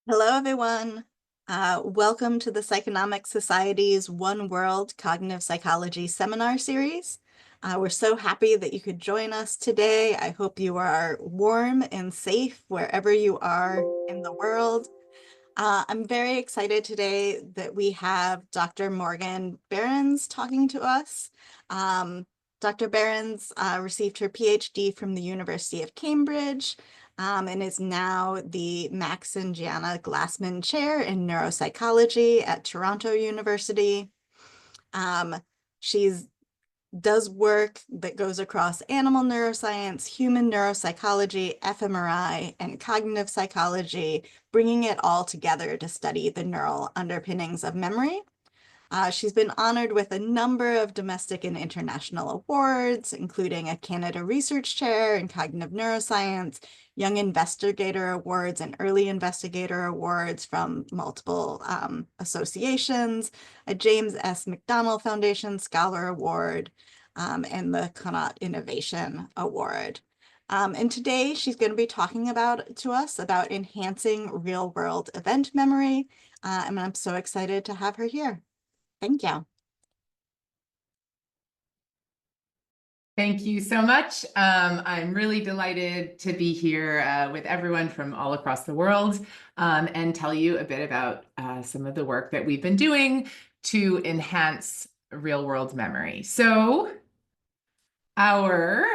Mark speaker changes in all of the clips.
Speaker 1: Hello, everyone. Welcome to the Psychonomic Society's One World Cognitive Psychology seminar series. We're so happy that you could join us today. I hope you are warm and safe wherever you are in the world. I'm very excited today that we have Dr. Morgan Barense talking to us. Dr. Barense received her PhD from the University of Cambridge and is now the Max and Gianna Glassman Chair in Neuropsychology at Toronto University. She's does work that goes across animal neuroscience, human neuropsychology, fMRI, and cognitive psychology, bringing it all together to study the neural underpinnings of memory. She's been honored with a number of domestic and international awards, including a Canada Research Chair in Cognitive Neuroscience, Young Investigator Awards, and Early Investigator Awards from multiple associations, a James S. McDonnell Foundation Scholar Award, and the Connaught Innovation Award. And today she's going to be talking to us about enhancing real-world event memory, and I'm so excited to have her here. Thank you.
Speaker 2: Thank you so much. I'm really delighted to be here with everyone from all across the world and tell you a bit about some of the work that we've been doing to enhance real-world memory. So our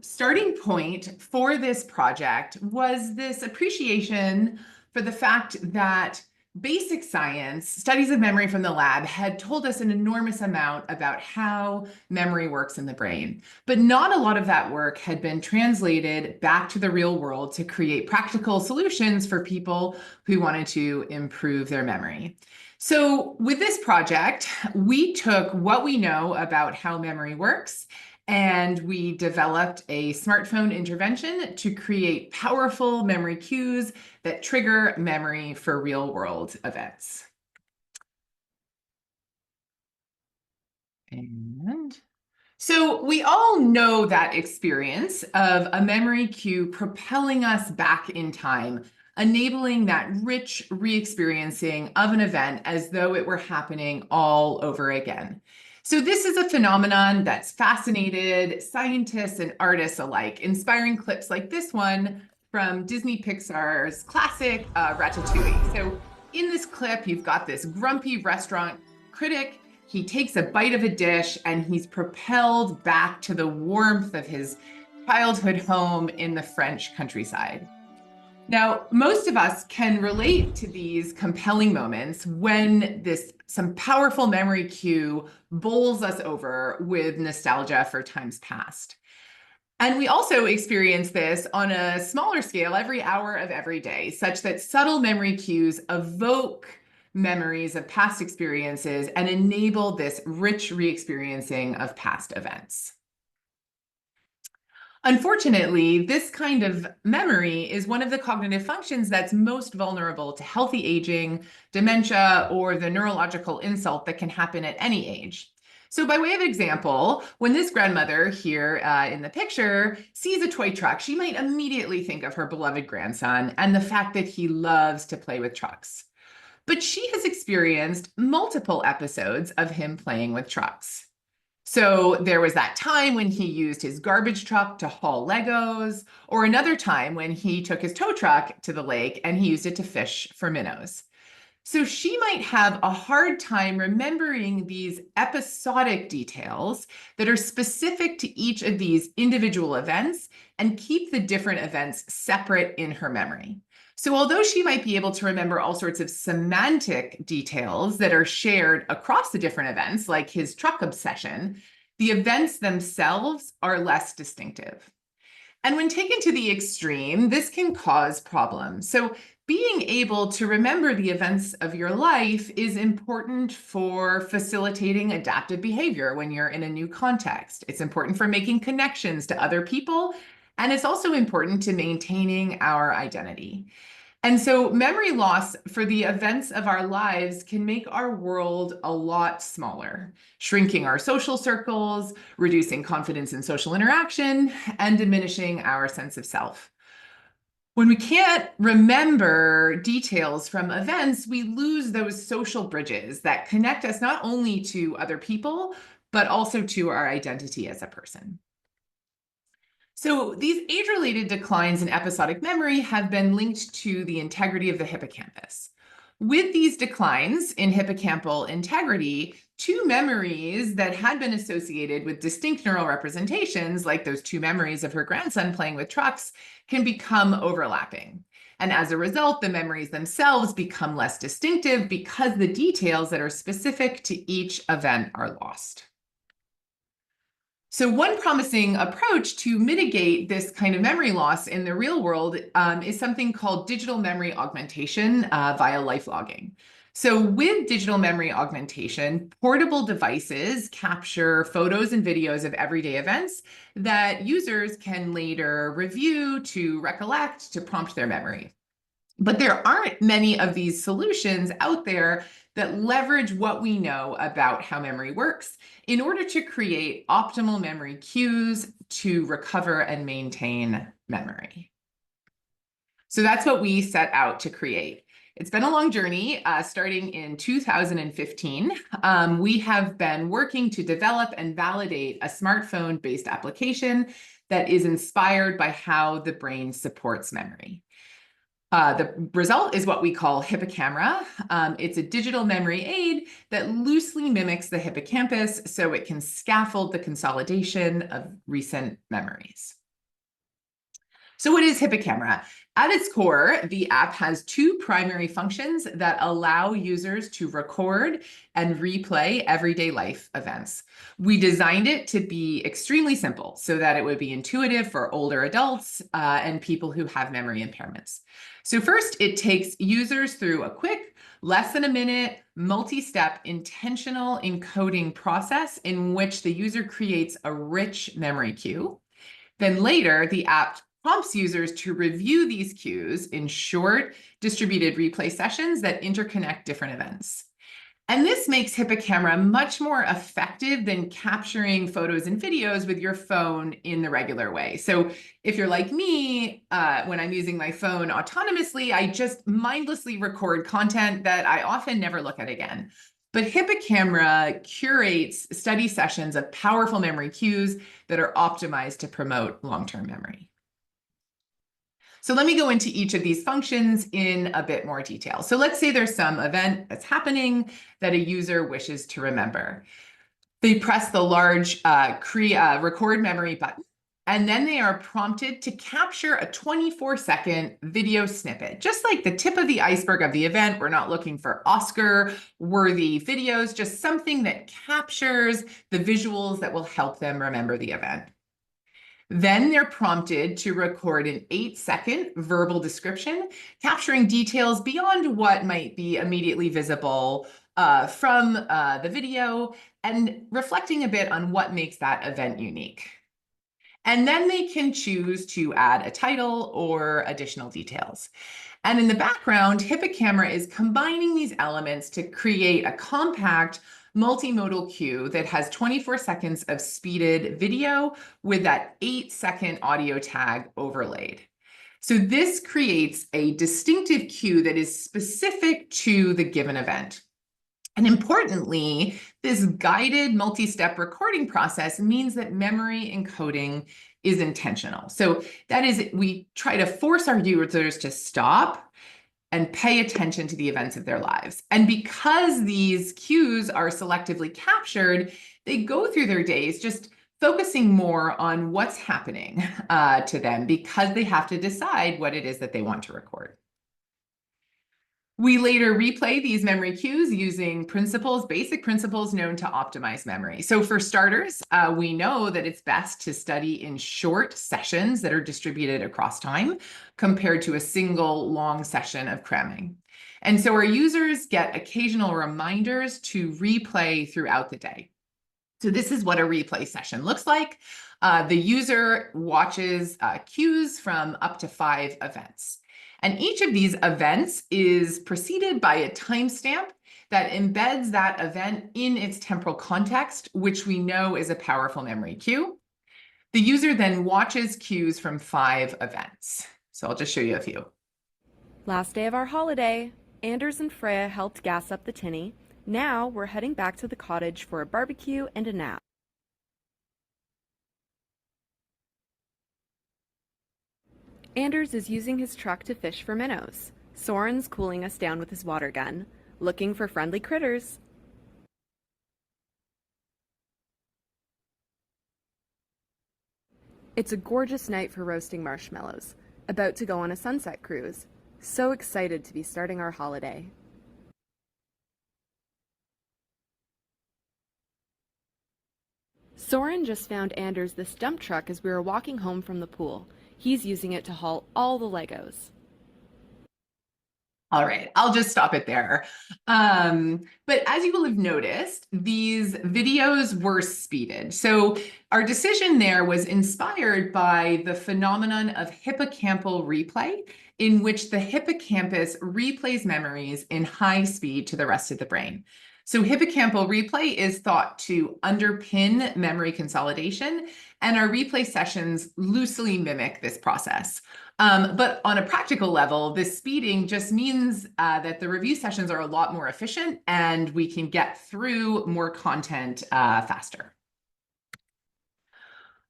Speaker 2: starting point for this project was this appreciation for the fact that basic science, studies of memory from the lab, had told us an enormous amount about how memory works in the brain. But not a lot of that work had been translated back to the real world to create practical solutions for people who wanted to improve their memory. So with this project, we took what we know about how memory works and we developed a smartphone intervention to create powerful memory cues that trigger memory for real-world events. And so we all know that experience of a memory cue propelling us back in time, enabling that rich re-experiencing of an event as though it were happening all over again. So this is a phenomenon that's fascinated scientists and artists alike, inspiring clips like this one from Disney Pixar's classic Ratatouille. So in this clip, you've got this grumpy restaurant critic. He takes a bite of a dish and he's propelled back to the warmth of his childhood home in the French countryside. Now, most of us can relate to these compelling moments when some powerful memory cue bowls us over with nostalgia for times past. And we also experience this on a smaller scale every hour of every day, such that subtle memory cues evoke memories of past experiences and enable this rich re-experiencing of past events. Unfortunately, this kind of memory is one of the cognitive functions that's most vulnerable to healthy aging, dementia, or the neurological insult that can happen at any age. So by way of example, when this grandmother here in the picture sees a toy truck, she might immediately think of her beloved grandson and the fact that he loves to play with trucks. But she has experienced multiple episodes of him playing with trucks. So there was that time when he used his garbage truck to haul Legos, or another time when he took his tow truck to the lake and he used it to fish for minnows. So she might have a hard time remembering these episodic details that are specific to each of these individual events and keep the different events separate in her memory. So although she might be able to remember all sorts of semantic details that are shared across the different events, like his truck obsession, the events themselves are less distinctive. And when taken to the extreme, this can cause problems. So being able to remember the events of your life is important for facilitating adaptive behavior when you're in a new context. It's important for making connections to other people, and it's also important to maintaining our identity. And so memory loss for the events of our lives can make our world a lot smaller, shrinking our social circles, reducing confidence in social interaction, and diminishing our sense of self. When we can't remember details from events, we lose those social bridges that connect us not only to other people, but also to our identity as a person. So these age-related declines in episodic memory have been linked to the integrity of the hippocampus. With these declines in hippocampal integrity, two memories that had been associated with distinct neural representations, like those two memories of her grandson playing with trucks, can become overlapping. And as a result, the memories themselves become less distinctive because the details that are specific to each event are lost. So one promising approach to mitigate this kind of memory loss in the real world is something called digital memory augmentation via life logging. So with digital memory augmentation, portable devices capture photos and videos of everyday events that users can later review to recollect to prompt their memory. But there aren't many of these solutions out there that leverage what we know about how memory works in order to create optimal memory cues to recover and maintain memory. So that's what we set out to create. It's been a long journey, starting in 2015. We have been working to develop and validate a smartphone-based application that is inspired by how the brain supports memory. The result is what we call HippoCamera. It's a digital memory aid that loosely mimics the hippocampus so it can scaffold the consolidation of recent memories. So what is HippoCamera? At its core, the app has two primary functions that allow users to record and replay everyday life events. We designed it to be extremely simple so that it would be intuitive for older adults and people who have memory impairments. So first, it takes users through a quick, less than a minute, multi-step intentional encoding process in which the user creates a rich memory cue. Then later, the app prompts users to review these cues in short, distributed replay sessions that interconnect different events. And this makes HippoCamera much more effective than capturing photos and videos with your phone in the regular way. So if you're like me, when I'm using my phone autonomously, I just mindlessly record content that I often never look at again. But HippoCamera curates study sessions of powerful memory cues that are optimized to promote long-term memory. So let me go into each of these functions in a bit more detail. So let's say there's some event that's happening that a user wishes to remember. They press the large record memory button, and then they are prompted to capture a 24-second video snippet, just like the tip of the iceberg of the event. We're not looking for Oscar-worthy videos, just something that captures the visuals that will help them remember the event. Then they're prompted to record an 8-second verbal description, capturing details beyond what might be immediately visible from the video and reflecting a bit on what makes that event unique. And then they can choose to add a title or additional details. And in the background, HippoCamera is combining these elements to create a compact multimodal cue that has 24 seconds of speeded video with that 8-second audio tag overlaid. So this creates a distinctive cue that is specific to the given event. And importantly, this guided multi-step recording process means that memory encoding is intentional. So that is, we try to force our users to stop and pay attention to the events of their lives. And because these cues are selectively captured, they go through their days just focusing more on what's happening to them because they have to decide what it is that they want to record. We later replay these memory cues using basic principles known to optimize memory. So for starters, we know that it's best to study in short sessions that are distributed across time compared to a single long session of cramming. And so our users get occasional reminders to replay throughout the day. So this is what a replay session looks like. The user watches cues from up to 5 events. And each of these events is preceded by a timestamp that embeds that event in its temporal context, which we know is a powerful memory cue. The user then watches cues from 5 events. So I'll just show you a few.
Speaker 3: Last day of our holiday. Anders and Freya helped gas up the tinny. Now we're heading back to the cottage for a barbecue and a nap. Anders is using his truck to fish for minnows. Soren's cooling us down with his water gun, looking for friendly critters. It's a gorgeous night for roasting marshmallows. About to go on a sunset cruise. So excited to be starting our holiday. Soren just found Anders this dump truck as we were walking home from the pool. He's using it to haul all the Legos.
Speaker 2: All right, I'll just stop it there. But as you will have noticed, these videos were speeded. So our decision there was inspired by the phenomenon of hippocampal replay, in which the hippocampus replays memories in high speed to the rest of the brain. So hippocampal replay is thought to underpin memory consolidation, and our replay sessions loosely mimic this process. But on a practical level, this speeding just means that the review sessions are a lot more efficient and we can get through more content faster.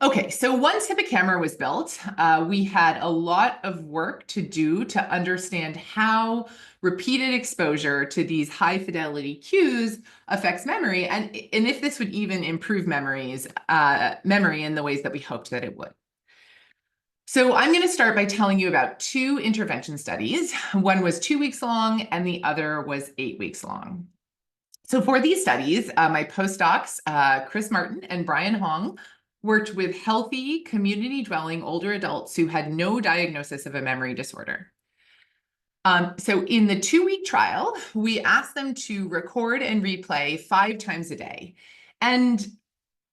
Speaker 2: Okay, so once HippoCamera was built, we had a lot of work to do to understand how repeated exposure to these high fidelity cues affects memory, and if this would even improve memory in the ways that we hoped that it would. So I'm going to start by telling you about two intervention studies. One was 2 weeks long and the other was 8 weeks long. So for these studies, my postdocs, Chris Martin and Brian Hong, worked with healthy, community-dwelling older adults who had no diagnosis of a memory disorder. So in the 2-week trial, we asked them to record and replay 5 times a day. And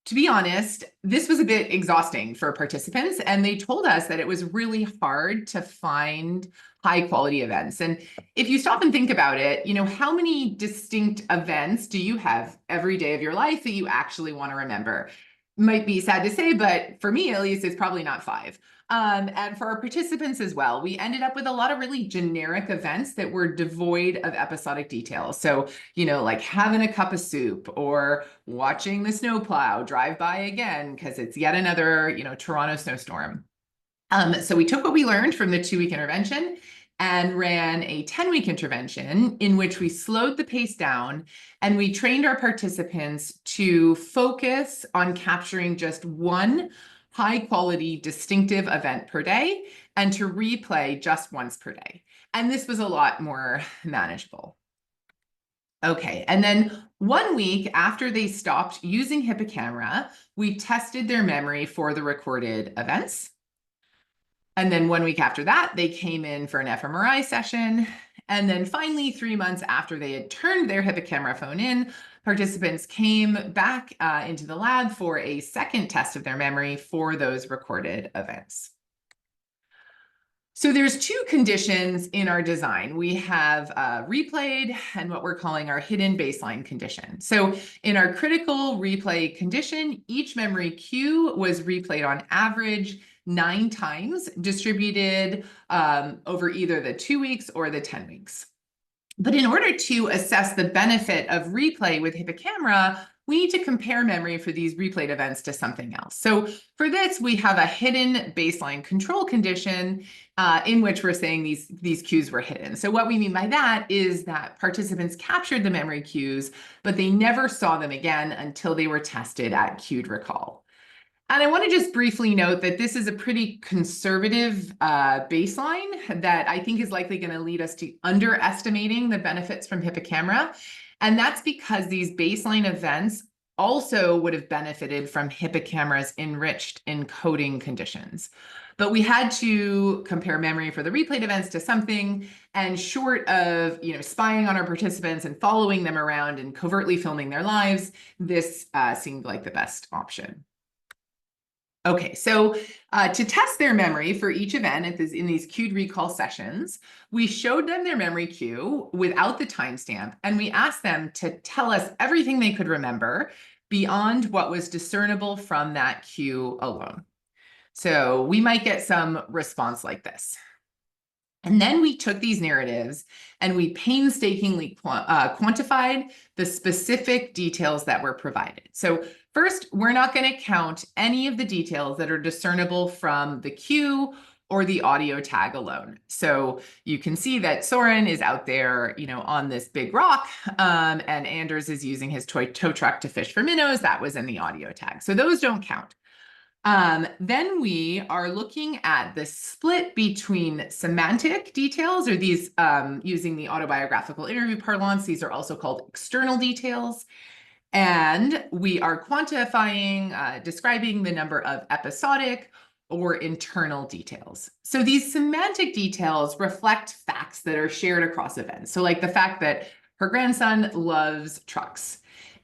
Speaker 2: to be honest, this was a bit exhausting for participants, and they told us that it was really hard to find high-quality events. And if you stop and think about it, how many distinct events do you have every day of your life that you actually want to remember? Might be sad to say, but for me, at least, it's probably not 5. And for our participants as well, we ended up with a lot of really generic events that were devoid of episodic details. So, like having a cup of soup or watching the snowplow drive by again, because it's yet another, Toronto snowstorm. So we took what we learned from the 2-week intervention and ran a 10-week intervention in which we slowed the pace down and we trained our participants to focus on capturing just one high-quality distinctive event per day and to replay just once per day. And this was a lot more manageable. Okay, and then 1 week after they stopped using HippoCamera, we tested their memory for the recorded events. And then 1 week after that, they came in for an fMRI session. And then finally, 3 months after they had turned their HippoCamera phone in, participants came back into the lab for a second test of their memory for those recorded events. So there's 2 conditions in our design. We have replayed and what we're calling our hidden baseline condition. So in our critical replay condition, each memory cue was replayed on average 9 times, distributed over either the 2 weeks or the 10 weeks. But in order to assess the benefit of replay with HippoCamera, we need to compare memory for these replayed events to something else. So for this, we have a hidden baseline control condition in which we're saying these cues were hidden. So what we mean by that is that participants captured the memory cues, but they never saw them again until they were tested at cued recall. And I want to just briefly note that this is a pretty conservative baseline that I think is likely going to lead us to underestimating the benefits from HippoCamera. And that's because these baseline events also would have benefited from HippoCamera's enriched encoding conditions. But we had to compare memory for the replayed events to something, and short of spying on our participants and following them around and covertly filming their lives, this seemed like the best option. Okay, so to test their memory for each event in these cued recall sessions, we showed them their memory cue without the timestamp, and we asked them to tell us everything they could remember beyond what was discernible from that cue alone. So we might get some response like this. And then we took these narratives and we painstakingly quantified the specific details that were provided. So first, we're not going to count any of the details that are discernible from the cue or the audio tag alone. So you can see that Soren is out there, on this big rock, and Anders is using his tow truck to fish for minnows. That was in the audio tag. So those don't count. Then we are looking at the split between semantic details, or these, using the autobiographical interview parlance, these are also called external details. And we are quantifying, describing the number of episodic or internal details. So these semantic details reflect facts that are shared across events. So like the fact that her grandson loves trucks.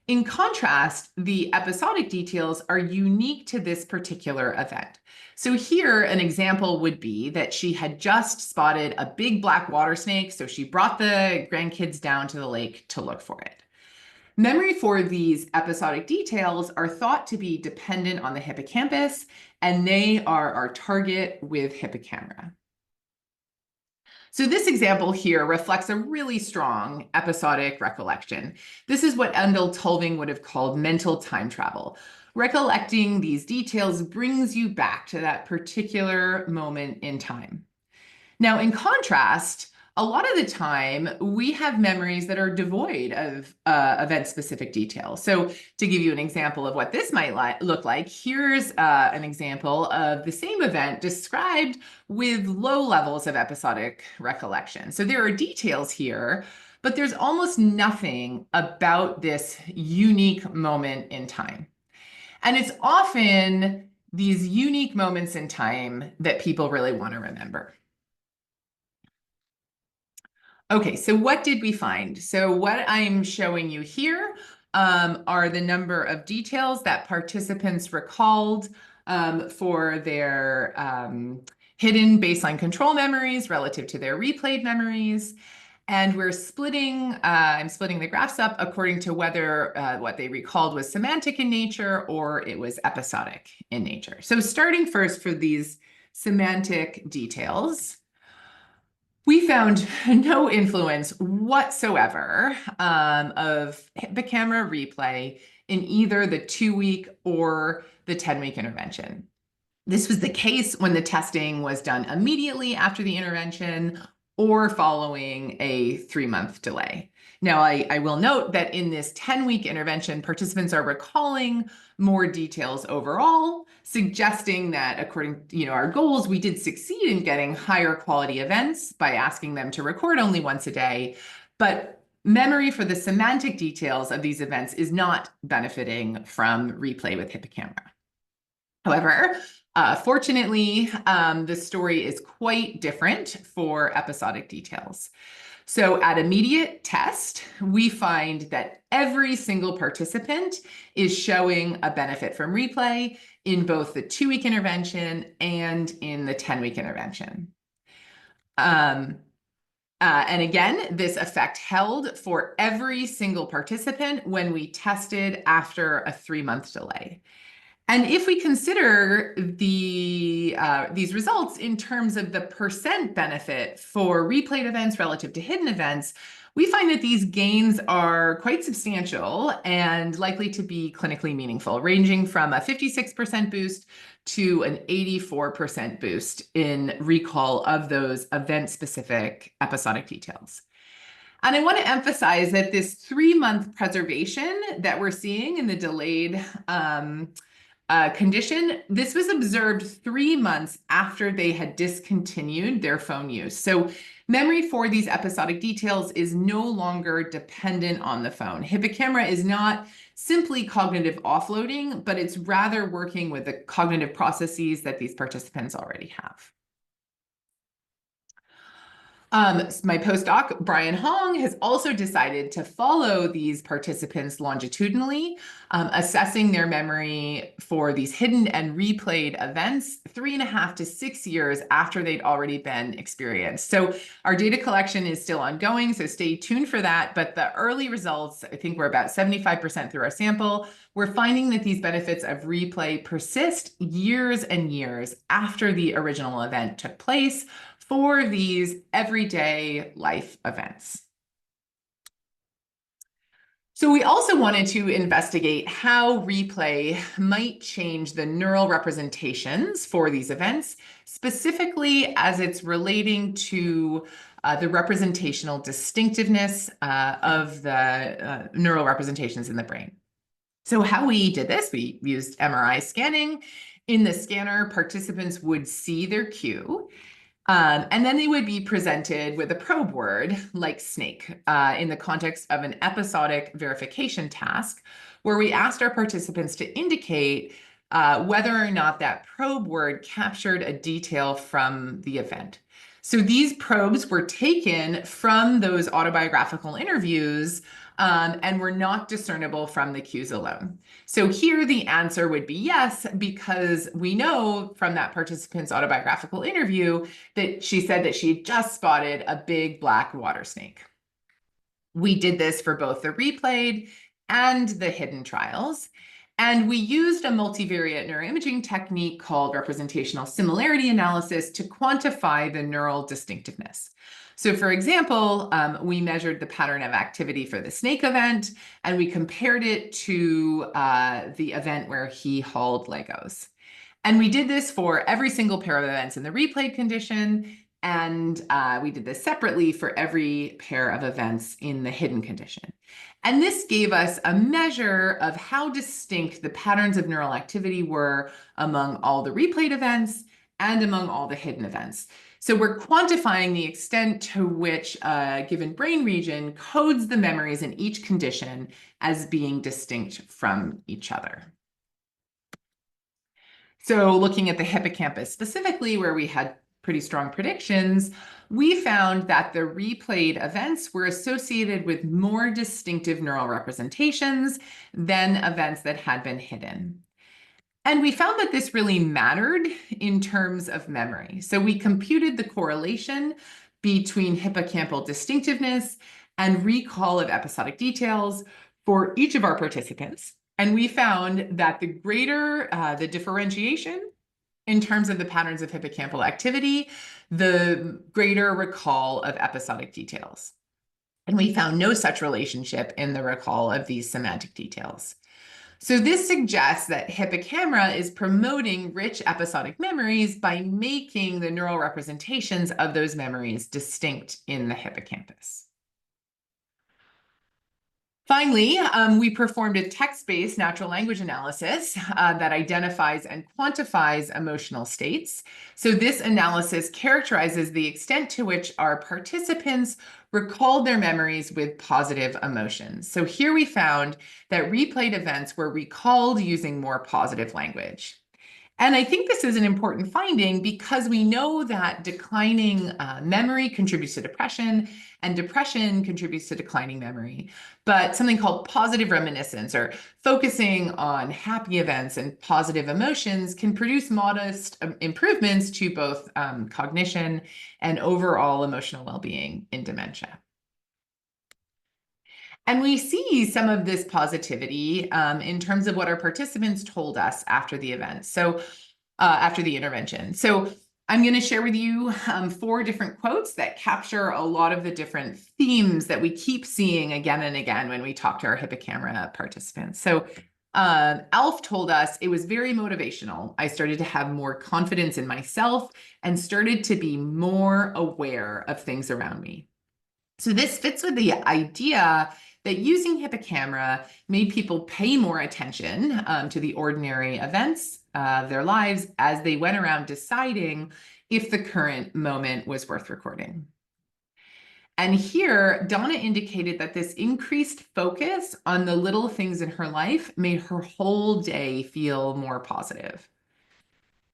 Speaker 2: In contrast, the episodic details are unique to this particular event. So here, an example would be that she had just spotted a big black water snake, so she brought the grandkids down to the lake to look for it. Memory for these episodic details are thought to be dependent on the hippocampus, and they are our target with HippoCamera. So this example here reflects a really strong episodic recollection. This is what Endel Tulving would have called mental time travel. Recollecting these details brings you back to that particular moment in time. Now, in contrast, a lot of the time, we have memories that are devoid of event-specific details. So to give you an example of what this might look like, here's an example of the same event described with low levels of episodic recollection. So there are details here, but there's almost nothing about this unique moment in time. And it's often these unique moments in time that people really want to remember. Okay, so what did we find? So what I'm showing you here are the number of details that participants recalled for their hidden baseline control memories relative to their replayed memories. And we're splitting, I'm splitting the graphs up according to whether what they recalled was semantic in nature or it was episodic in nature. So starting first for these semantic details, we found no influence whatsoever of HippoCamera replay in either the 2-week or the 10-week intervention. This was the case when the testing was done immediately after the intervention or following a 3-month delay. Now, I will note that in this 10-week intervention, participants are recalling more details overall, suggesting that according to our goals, we did succeed in getting higher quality events by asking them to record only once a day. But memory for the semantic details of these events is not benefiting from replay with HippoCamera. However, fortunately, the story is quite different for episodic details. So at immediate test, we find that every single participant is showing a benefit from replay in both the 2-week intervention and in the 10-week intervention. And again, this effect held for every single participant when we tested after a 3-month delay. And if we consider these results in terms of the percent benefit for replayed events relative to hidden events, we find that these gains are quite substantial and likely to be clinically meaningful, ranging from a 56% boost to an 84% boost in recall of those event-specific episodic details. And I want to emphasize that this 3-month preservation that we're seeing in the delayed condition, this was observed 3 months after they had discontinued their phone use. So memory for these episodic details is no longer dependent on the phone. HippoCamera is not simply cognitive offloading, but it's rather working with the cognitive processes that these participants already have. My postdoc, Brian Hong, has also decided to follow these participants longitudinally, assessing their memory for these hidden and replayed events 3.5 to 6 years after they'd already been experienced. So our data collection is still ongoing, so stay tuned for that. But the early results, I think we're about 75% through our sample. We're finding that these benefits of replay persist years and years after the original event took place for these everyday life events. So we also wanted to investigate how replay might change the neural representations for these events, specifically as it's relating to the representational distinctiveness of the neural representations in the brain. So how we did this, we used MRI scanning. In the scanner, participants would see their cue. And then they would be presented with a probe word like snake in the context of an episodic verification task, where we asked our participants to indicate whether or not that probe word captured a detail from the event. So these probes were taken from those autobiographical interviews and were not discernible from the cues alone. So here the answer would be yes, because we know from that participant's autobiographical interview that she said that she had just spotted a big black water snake. We did this for both the replayed and the hidden trials. And we used a multivariate neuroimaging technique called representational similarity analysis to quantify the neural distinctiveness. So for example, we measured the pattern of activity for the snake event, and we compared it to the event where he hauled Legos. And we did this for every single pair of events in the replayed condition, and we did this separately for every pair of events in the hidden condition. And this gave us a measure of how distinct the patterns of neural activity were among all the replayed events and among all the hidden events. So we're quantifying the extent to which a given brain region codes the memories in each condition as being distinct from each other. So looking at the hippocampus specifically, where we had pretty strong predictions, we found that the replayed events were associated with more distinctive neural representations than events that had been hidden. And we found that this really mattered in terms of memory. So we computed the correlation between hippocampal distinctiveness and recall of episodic details for each of our participants. And we found that the greater the differentiation in terms of the patterns of hippocampal activity, the greater recall of episodic details. And we found no such relationship in the recall of these semantic details. So this suggests that HippoCamera is promoting rich episodic memories by making the neural representations of those memories distinct in the hippocampus. Finally, we performed a text-based natural language analysis that identifies and quantifies emotional states. So this analysis characterizes the extent to which our participants recalled their memories with positive emotions. So here we found that replayed events were recalled using more positive language. And I think this is an important finding because we know that declining memory contributes to depression, and depression contributes to declining memory. But something called positive reminiscence, or focusing on happy events and positive emotions, can produce modest improvements to both cognition and overall emotional well-being in dementia. And we see some of this positivity in terms of what our participants told us after the event. So after the intervention. So I'm going to share with you 4 different quotes that capture a lot of the different themes that we keep seeing again and again when we talk to our HippoCamera participants. So Alf told us, "It was very motivational. I started to have more confidence in myself and started to be more aware of things around me." So this fits with the idea that using HippoCamera made people pay more attention to the ordinary events of their lives as they went around deciding if the current moment was worth recording. And here, Donna indicated that this increased focus on the little things in her life made her whole day feel more positive.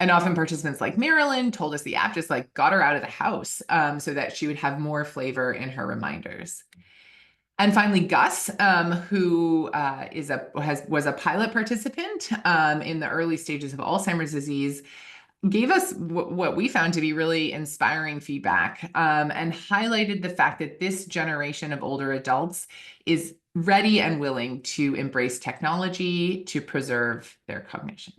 Speaker 2: And often participants like Marilyn told us the app just like got her out of the house so that she would have more flavor in her reminders. And finally, Gus, who was a pilot participant in the early stages of Alzheimer's disease, gave us what we found to be really inspiring feedback and highlighted the fact that this generation of older adults is ready and willing to embrace technology to preserve their cognition.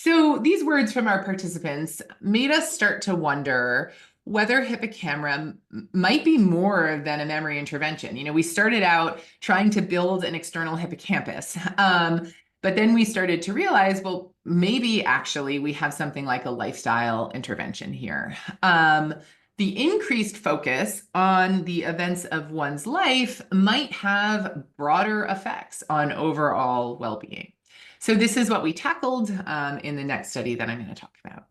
Speaker 2: So these words from our participants made us start to wonder whether HippoCamera might be more than a memory intervention. We started out trying to build an external hippocampus, but then we started to realize, well, maybe actually we have something like a lifestyle intervention here. The increased focus on the events of one's life might have broader effects on overall well-being. So this is what we tackled in the next study that I'm going to talk about.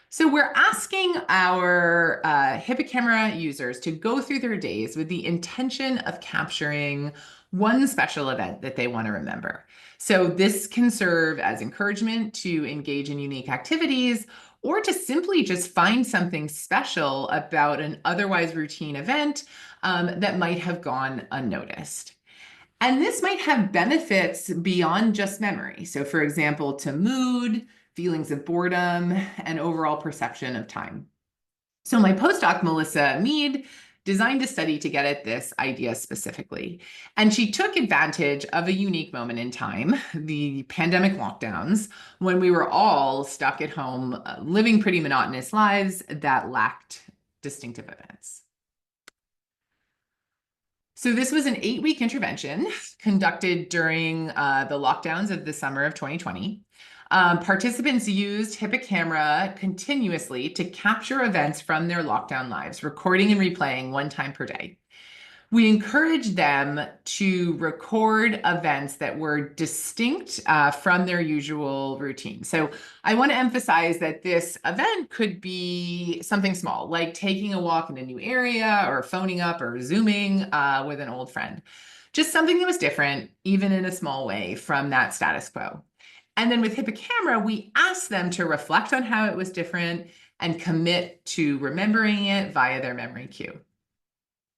Speaker 2: So we're asking our HippoCamera users to go through their days with the intention of capturing one special event that they want to remember. So this can serve as encouragement to engage in unique activities, or to simply just find something special about an otherwise routine event that might have gone unnoticed. And this might have benefits beyond just memory. So for example, to mood, feelings of boredom, and overall perception of time. So my postdoc, Melissa Mead, designed a study to get at this idea specifically. And she took advantage of a unique moment in time, the pandemic lockdowns, when we were all stuck at home, living pretty monotonous lives that lacked distinctive events. So this was an 8-week intervention conducted during the lockdowns of the summer of 2020. Participants used HippoCamera continuously to capture events from their lockdown lives, recording and replaying 1 time per day. We encouraged them to record events that were distinct from their usual routine. So I want to emphasize that this event could be something small, like taking a walk in a new area, or phoning up, or Zooming with an old friend. Just something that was different, even in a small way, from that status quo. And then with HippoCamera, we asked them to reflect on how it was different and commit to remembering it via their memory cue.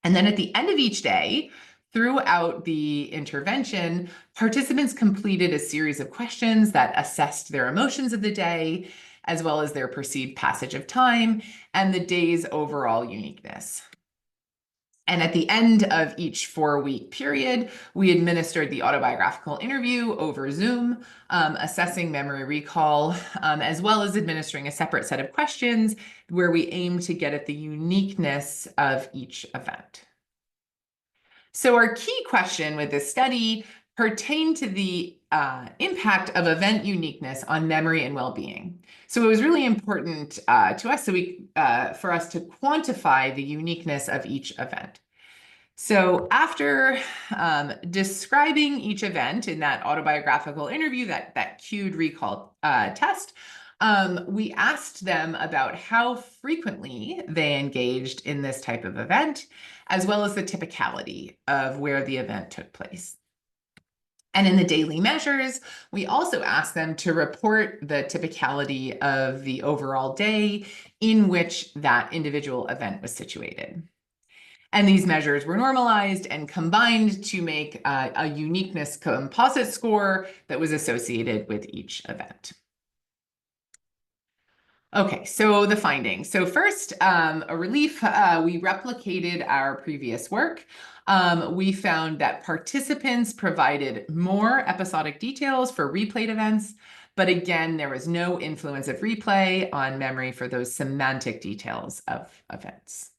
Speaker 2: And then at the end of each day, throughout the intervention, participants completed a series of questions that assessed their emotions of the day, as well as their perceived passage of time and the day's overall uniqueness. And at the end of each 4-week period, we administered the autobiographical interview over Zoom, assessing memory recall, as well as administering a separate set of questions where we aim to get at the uniqueness of each event. So our key question with this study pertained to the impact of event uniqueness on memory and well-being. So it was really important to us for us to quantify the uniqueness of each event. So after describing each event in that autobiographical interview, that cued recall test, we asked them about how frequently they engaged in this type of event, as well as the typicality of where the event took place. And in the daily measures, we also asked them to report the typicality of the overall day in which that individual event was situated. And these measures were normalized and combined to make a uniqueness composite score that was associated with each event. Okay, so the findings. So first, a relief, we replicated our previous work. We found that participants provided more episodic details for replayed events, but again, there was no influence of replay on memory for those semantic details of events.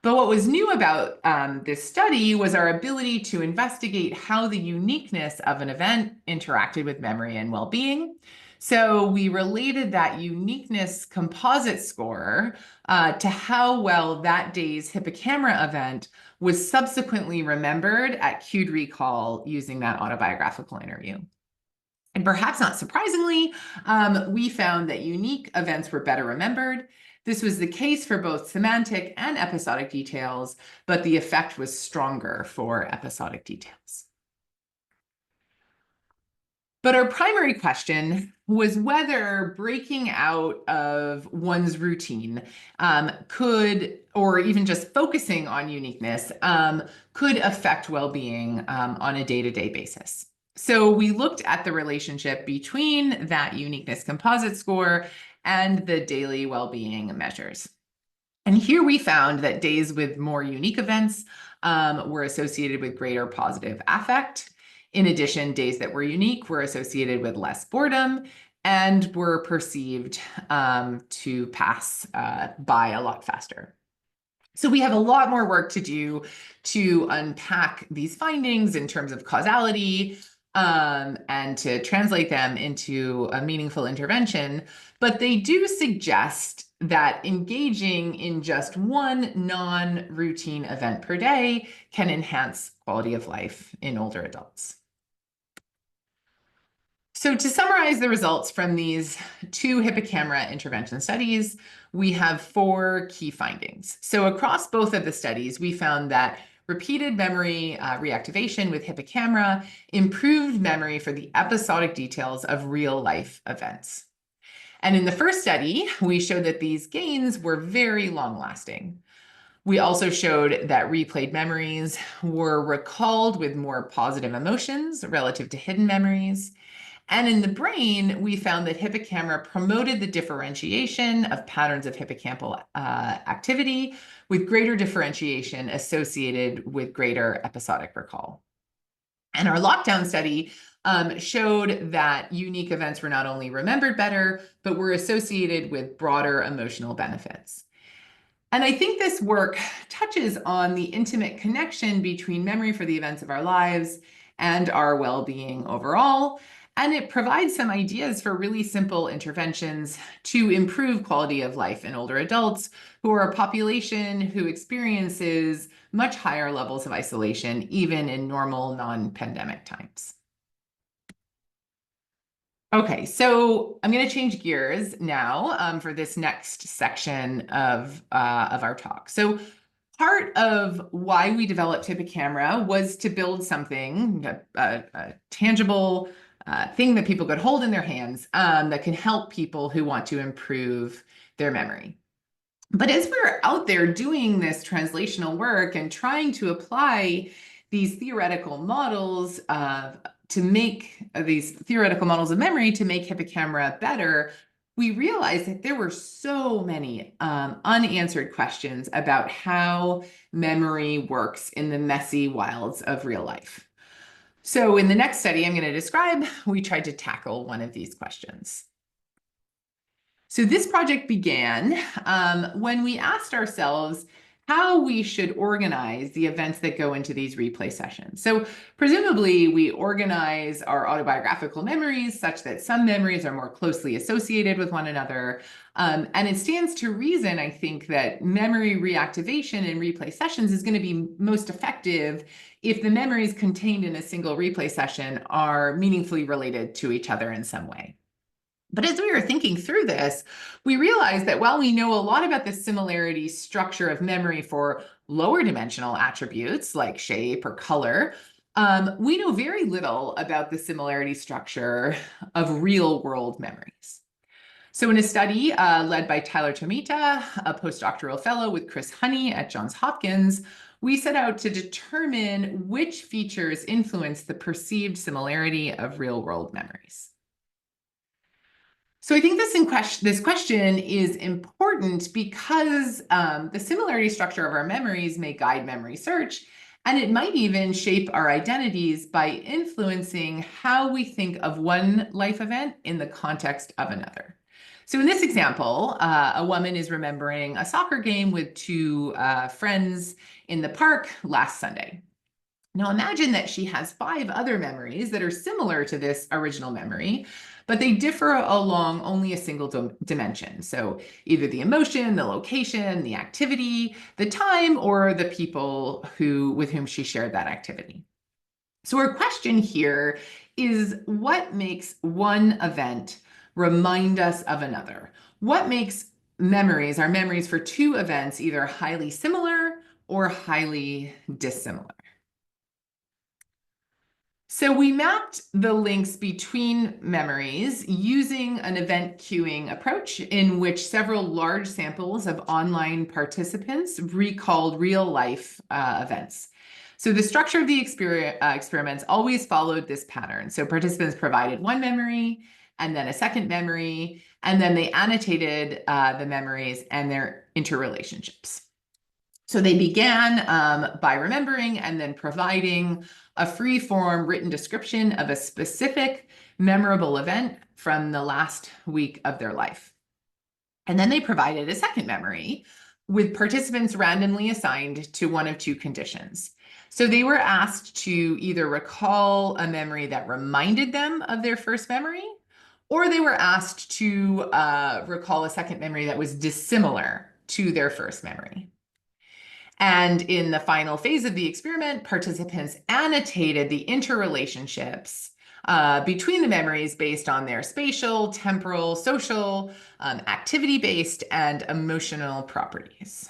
Speaker 2: But what was new about this study was our ability to investigate how the uniqueness of an event interacted with memory and well-being. So we related that uniqueness composite score to how well that day's HippoCamera event was subsequently remembered at cued recall using that autobiographical interview. And perhaps not surprisingly, we found that unique events were better remembered. This was the case for both semantic and episodic details, but the effect was stronger for episodic details. But our primary question was whether breaking out of one's routine could, or even just focusing on uniqueness, could affect well-being on a day-to-day basis. So we looked at the relationship between that uniqueness composite score and the daily well-being measures. And here we found that days with more unique events were associated with greater positive affect. In addition, days that were unique were associated with less boredom and were perceived to pass by a lot faster. So we have a lot more work to do to unpack these findings in terms of causality and to translate them into a meaningful intervention. But they do suggest that engaging in just one non-routine event per day can enhance quality of life in older adults. So to summarize the results from these 2 HippoCamera intervention studies, we have 4 key findings. So across both of the studies, we found that repeated memory reactivation with HippoCamera improved memory for the episodic details of real-life events. And in the first study, we showed that these gains were very long-lasting. We also showed that replayed memories were recalled with more positive emotions relative to hidden memories. And in the brain, we found that HippoCamera promoted the differentiation of patterns of hippocampal activity with greater differentiation associated with greater episodic recall. And our lockdown study showed that unique events were not only remembered better, but were associated with broader emotional benefits. And I think this work touches on the intimate connection between memory for the events of our lives and our well-being overall. And it provides some ideas for really simple interventions to improve quality of life in older adults who are a population who experiences much higher levels of isolation, even in normal non-pandemic times. Okay, so I'm going to change gears now for this next section of our talk. So part of why we developed HippoCamera was to build something, a tangible thing that people could hold in their hands that can help people who want to improve their memory. But as we're out there doing this translational work and trying to apply these theoretical models to make these theoretical models of memory to make HippoCamera better, we realized that there were so many unanswered questions about how memory works in the messy wilds of real life. So in the next study I'm going to describe, we tried to tackle one of these questions. So this project began when we asked ourselves how we should organize the events that go into these replay sessions. So presumably we organize our autobiographical memories such that some memories are more closely associated with one another. And it stands to reason, I think, that memory reactivation in replay sessions is going to be most effective if the memories contained in a single replay session are meaningfully related to each other in some way. But as we were thinking through this, we realized that while we know a lot about the similarity structure of memory for lower dimensional attributes like shape or color, we know very little about the similarity structure of real world memories. So in a study led by Tyler Tomita, a postdoctoral fellow with Chris Honey at Johns Hopkins, we set out to determine which features influence the perceived similarity of real world memories. So I think this question is important because the similarity structure of our memories may guide memory search, and it might even shape our identities by influencing how we think of one life event in the context of another. So in this example, a woman is remembering a soccer game with 2 friends in the park last Sunday. Now imagine that she has 5 other memories that are similar to this original memory, but they differ along only a single dimension. So either the emotion, the location, the activity, the time, or the people with whom she shared that activity. So our question here is, what makes one event remind us of another? What makes our memories for 2 events either highly similar or highly dissimilar? So we mapped the links between memories using an event queuing approach in which several large samples of online participants recalled real-life events. So the structure of the experiments always followed this pattern. So participants provided one memory, and then a second memory, and then they annotated the memories and their interrelationships. So they began by remembering and then providing a free-form written description of a specific memorable event from the last week of their life. And then they provided a second memory with participants randomly assigned to one of two conditions. So they were asked to either recall a memory that reminded them of their first memory, or they were asked to recall a second memory that was dissimilar to their first memory. And in the final phase of the experiment, participants annotated the interrelationships between the memories based on their spatial, temporal, social, activity-based, and emotional properties.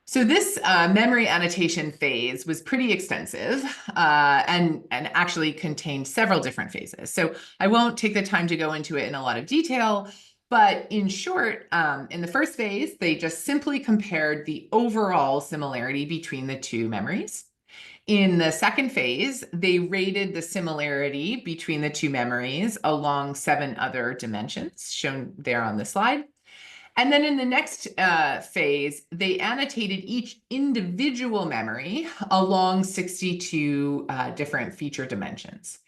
Speaker 2: So this memory annotation phase was pretty extensive and actually contained several different phases. So I won't take the time to go into it in a lot of detail, but in short, in the first phase, they just simply compared the overall similarity between the two memories. In the second phase, they rated the similarity between the two memories along 7 other dimensions shown there on the slide. And then in the next phase, they annotated each individual memory along 62 different feature dimensions.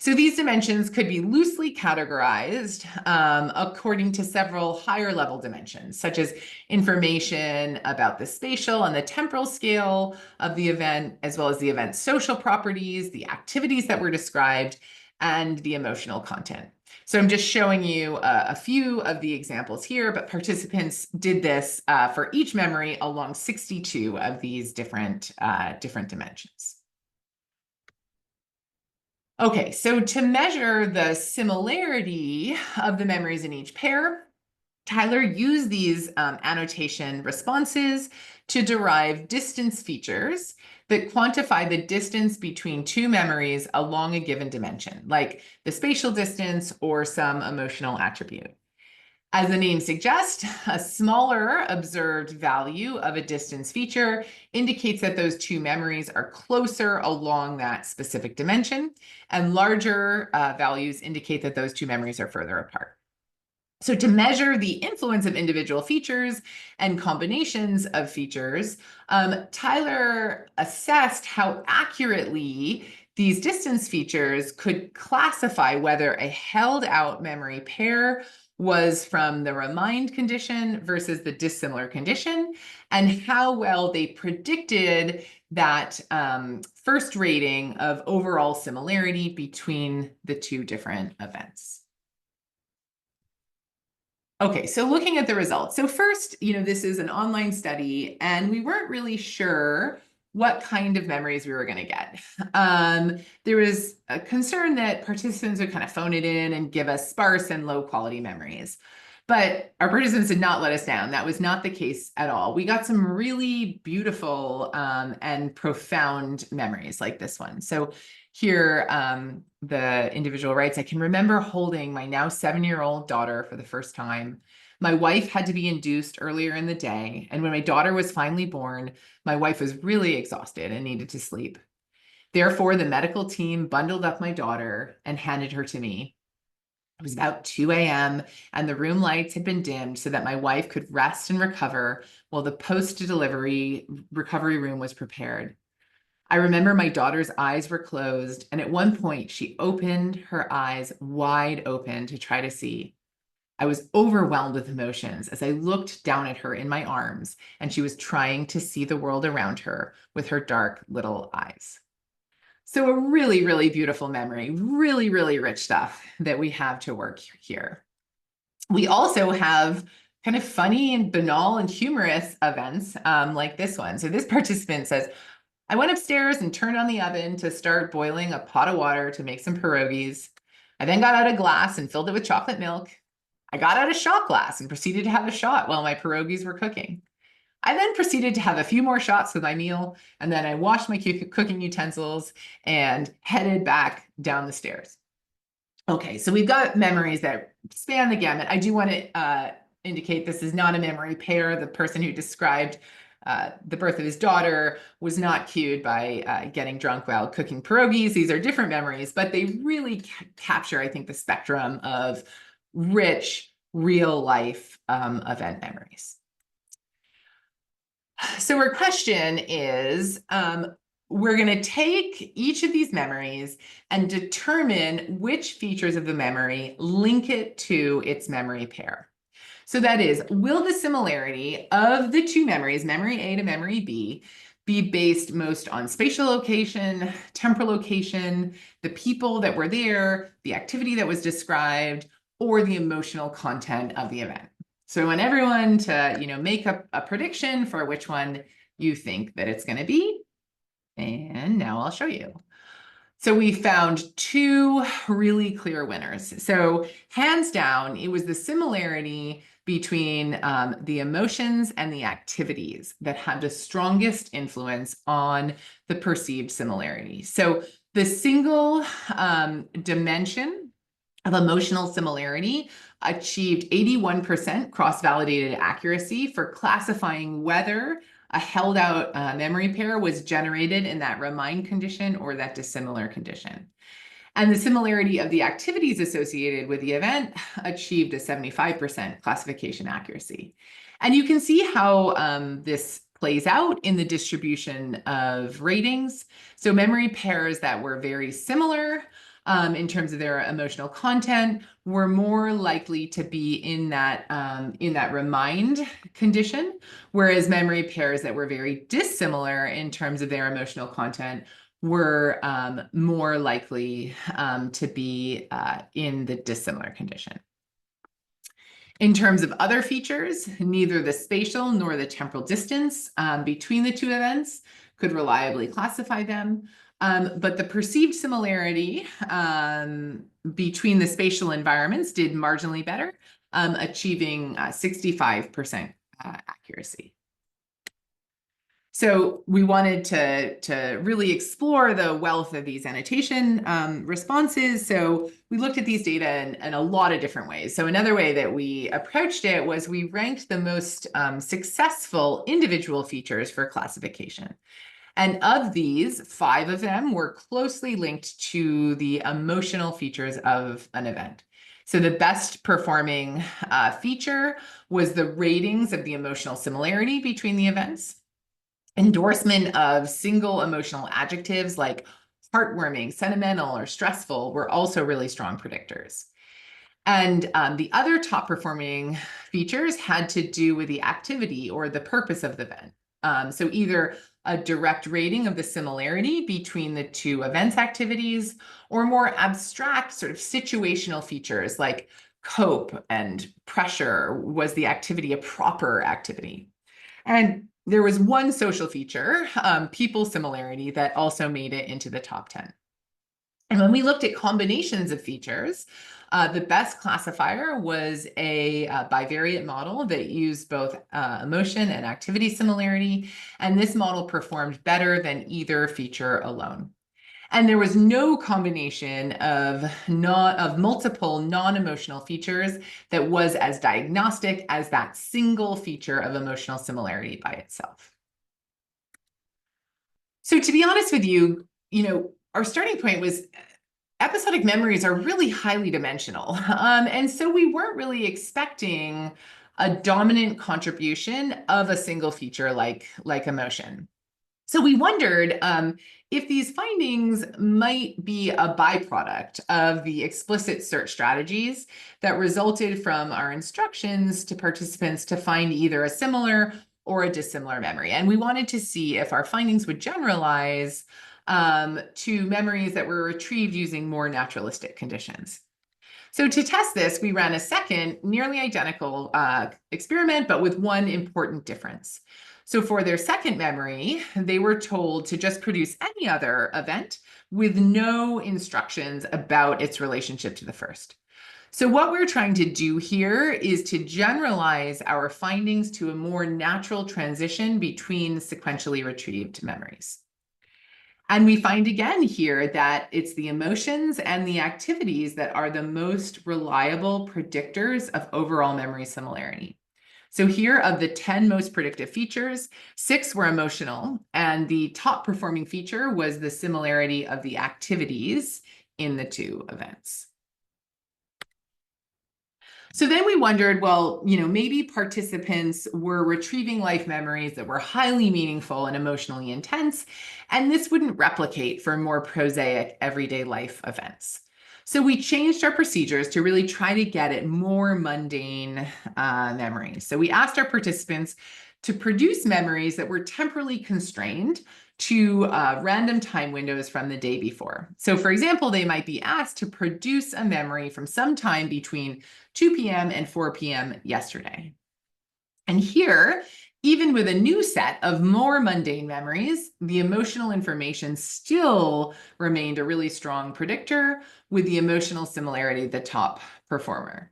Speaker 2: So these dimensions could be loosely categorized according to several higher level dimensions, such as information about the spatial and the temporal scale of the event, as well as the event's social properties, the activities that were described, and the emotional content. So I'm just showing you a few of the examples here, but participants did this for each memory along 62 of these different dimensions. Okay, so to measure the similarity of the memories in each pair, Tyler used these annotation responses to derive distance features that quantify the distance between two memories along a given dimension, like the spatial distance or some emotional attribute. As the name suggests, a smaller observed value of a distance feature indicates that those two memories are closer along that specific dimension, and larger values indicate that those two memories are further apart. So to measure the influence of individual features and combinations of features, Tyler assessed how accurately these distance features could classify whether a held out memory pair was from the remind condition versus the dissimilar condition, and how well they predicted that first rating of overall similarity between the two different events. Okay, so looking at the results. So first, this is an online study, and we weren't really sure what kind of memories we were going to get. There was a concern that participants would kind of phone it in and give us sparse and low quality memories. But our participants did not let us down. That was not the case at all. We got some really beautiful and profound memories like this one. So here, the individual writes, I can remember holding my now 7-year-old daughter for the first time. My wife had to be induced earlier in the day, and when my daughter was finally born, my wife was really exhausted and needed to sleep. Therefore, the medical team bundled up my daughter and handed her to me. It was about 2 a.m. and the room lights had been dimmed so that my wife could rest and recover while the post-delivery recovery room was prepared. I remember my daughter's eyes were closed, and at one point she opened her eyes wide open to try to see. I was overwhelmed with emotions as I looked down at her in my arms, and she was trying to see the world around her with her dark little eyes. So a really, really beautiful memory, really, really rich stuff that we have to work here. We also have kind of funny and banal and humorous events like this one. So this participant says, I went upstairs and turned on the oven to start boiling a pot of water to make some pierogies. I then got out a glass and filled it with chocolate milk. I got out a shot glass and proceeded to have a shot while my pierogies were cooking. I then proceeded to have a few more shots with my meal, and then I washed my cooking utensils and headed back down the stairs. Okay, so we've got memories that span the gamut. I do want to indicate this is not a memory pair. The person who described the birth of his daughter was not cued by getting drunk while cooking pierogies. These are different memories, but they really capture, I think, the spectrum of rich, real life event memories. So our question is, we're going to take each of these memories and determine which features of the memory link it to its memory pair. So that is, will the similarity of the two memories, memory A to memory B, be based most on spatial location, temporal location, the people that were there, the activity that was described, or the emotional content of the event? So I want everyone to, make up a prediction for which one you think that it's going to be. And now I'll show you. So we found two really clear winners. So hands down, it was the similarity between the emotions and the activities that had the strongest influence on the perceived similarity. So the single dimension of emotional similarity achieved 81% cross-validated accuracy for classifying whether a held out memory pair was generated in that remind condition or that dissimilar condition. And the similarity of the activities associated with the event achieved a 75% classification accuracy. And you can see how this plays out in the distribution of ratings. So memory pairs that were very similar in terms of their emotional content were more likely to be in that remind condition, whereas memory pairs that were very dissimilar in terms of their emotional content were more likely to be in the dissimilar condition. In terms of other features, neither the spatial nor the temporal distance between the two events could reliably classify them. But the perceived similarity between the spatial environments did marginally better, achieving 65% accuracy. So we wanted to really explore the wealth of these annotation responses. So we looked at these data in a lot of different ways. So another way that we approached it was we ranked the most successful individual features for classification. And of these, 5 of them were closely linked to the emotional features of an event. So the best performing feature was the ratings of the emotional similarity between the events. Endorsement of single emotional adjectives like heartwarming, sentimental, or stressful were also really strong predictors. And the other top performing features had to do with the activity or the purpose of the event. So either a direct rating of the similarity between the two events activities, or more abstract sort of situational features like cope and pressure. Was the activity a proper activity? And there was one social feature, people similarity, that also made it into the top 10. And when we looked at combinations of features, the best classifier was a bivariate model that used both emotion and activity similarity. And this model performed better than either feature alone. And there was no combination of multiple non-emotional features that was as diagnostic as that single feature of emotional similarity by itself. So to be honest with you, our starting point was episodic memories are really highly dimensional. And so we weren't really expecting a dominant contribution of a single feature like emotion. So we wondered if these findings might be a byproduct of the explicit search strategies that resulted from our instructions to participants to find either a similar or a dissimilar memory. And we wanted to see if our findings would generalize to memories that were retrieved using more naturalistic conditions. So to test this, we ran a second nearly identical experiment, but with one important difference. So for their second memory, they were told to just produce any other event with no instructions about its relationship to the first. So what we're trying to do here is to generalize our findings to a more natural transition between sequentially retrieved memories. And we find again here that it's the emotions and the activities that are the most reliable predictors of overall memory similarity. So here, of the 10 most predictive features, 6 were emotional, and the top performing feature was the similarity of the activities in the two events. So then we wondered, well, maybe participants were retrieving life memories that were highly meaningful and emotionally intense, and this wouldn't replicate for more prosaic everyday life events. So we changed our procedures to really try to get at more mundane memories. So we asked our participants to produce memories that were temporally constrained to random time windows from the day before. So for example, they might be asked to produce a memory from some time between 2 p.m. and 4 p.m. yesterday. And here, even with a new set of more mundane memories, the emotional information still remained a really strong predictor, with the emotional similarity the top performer.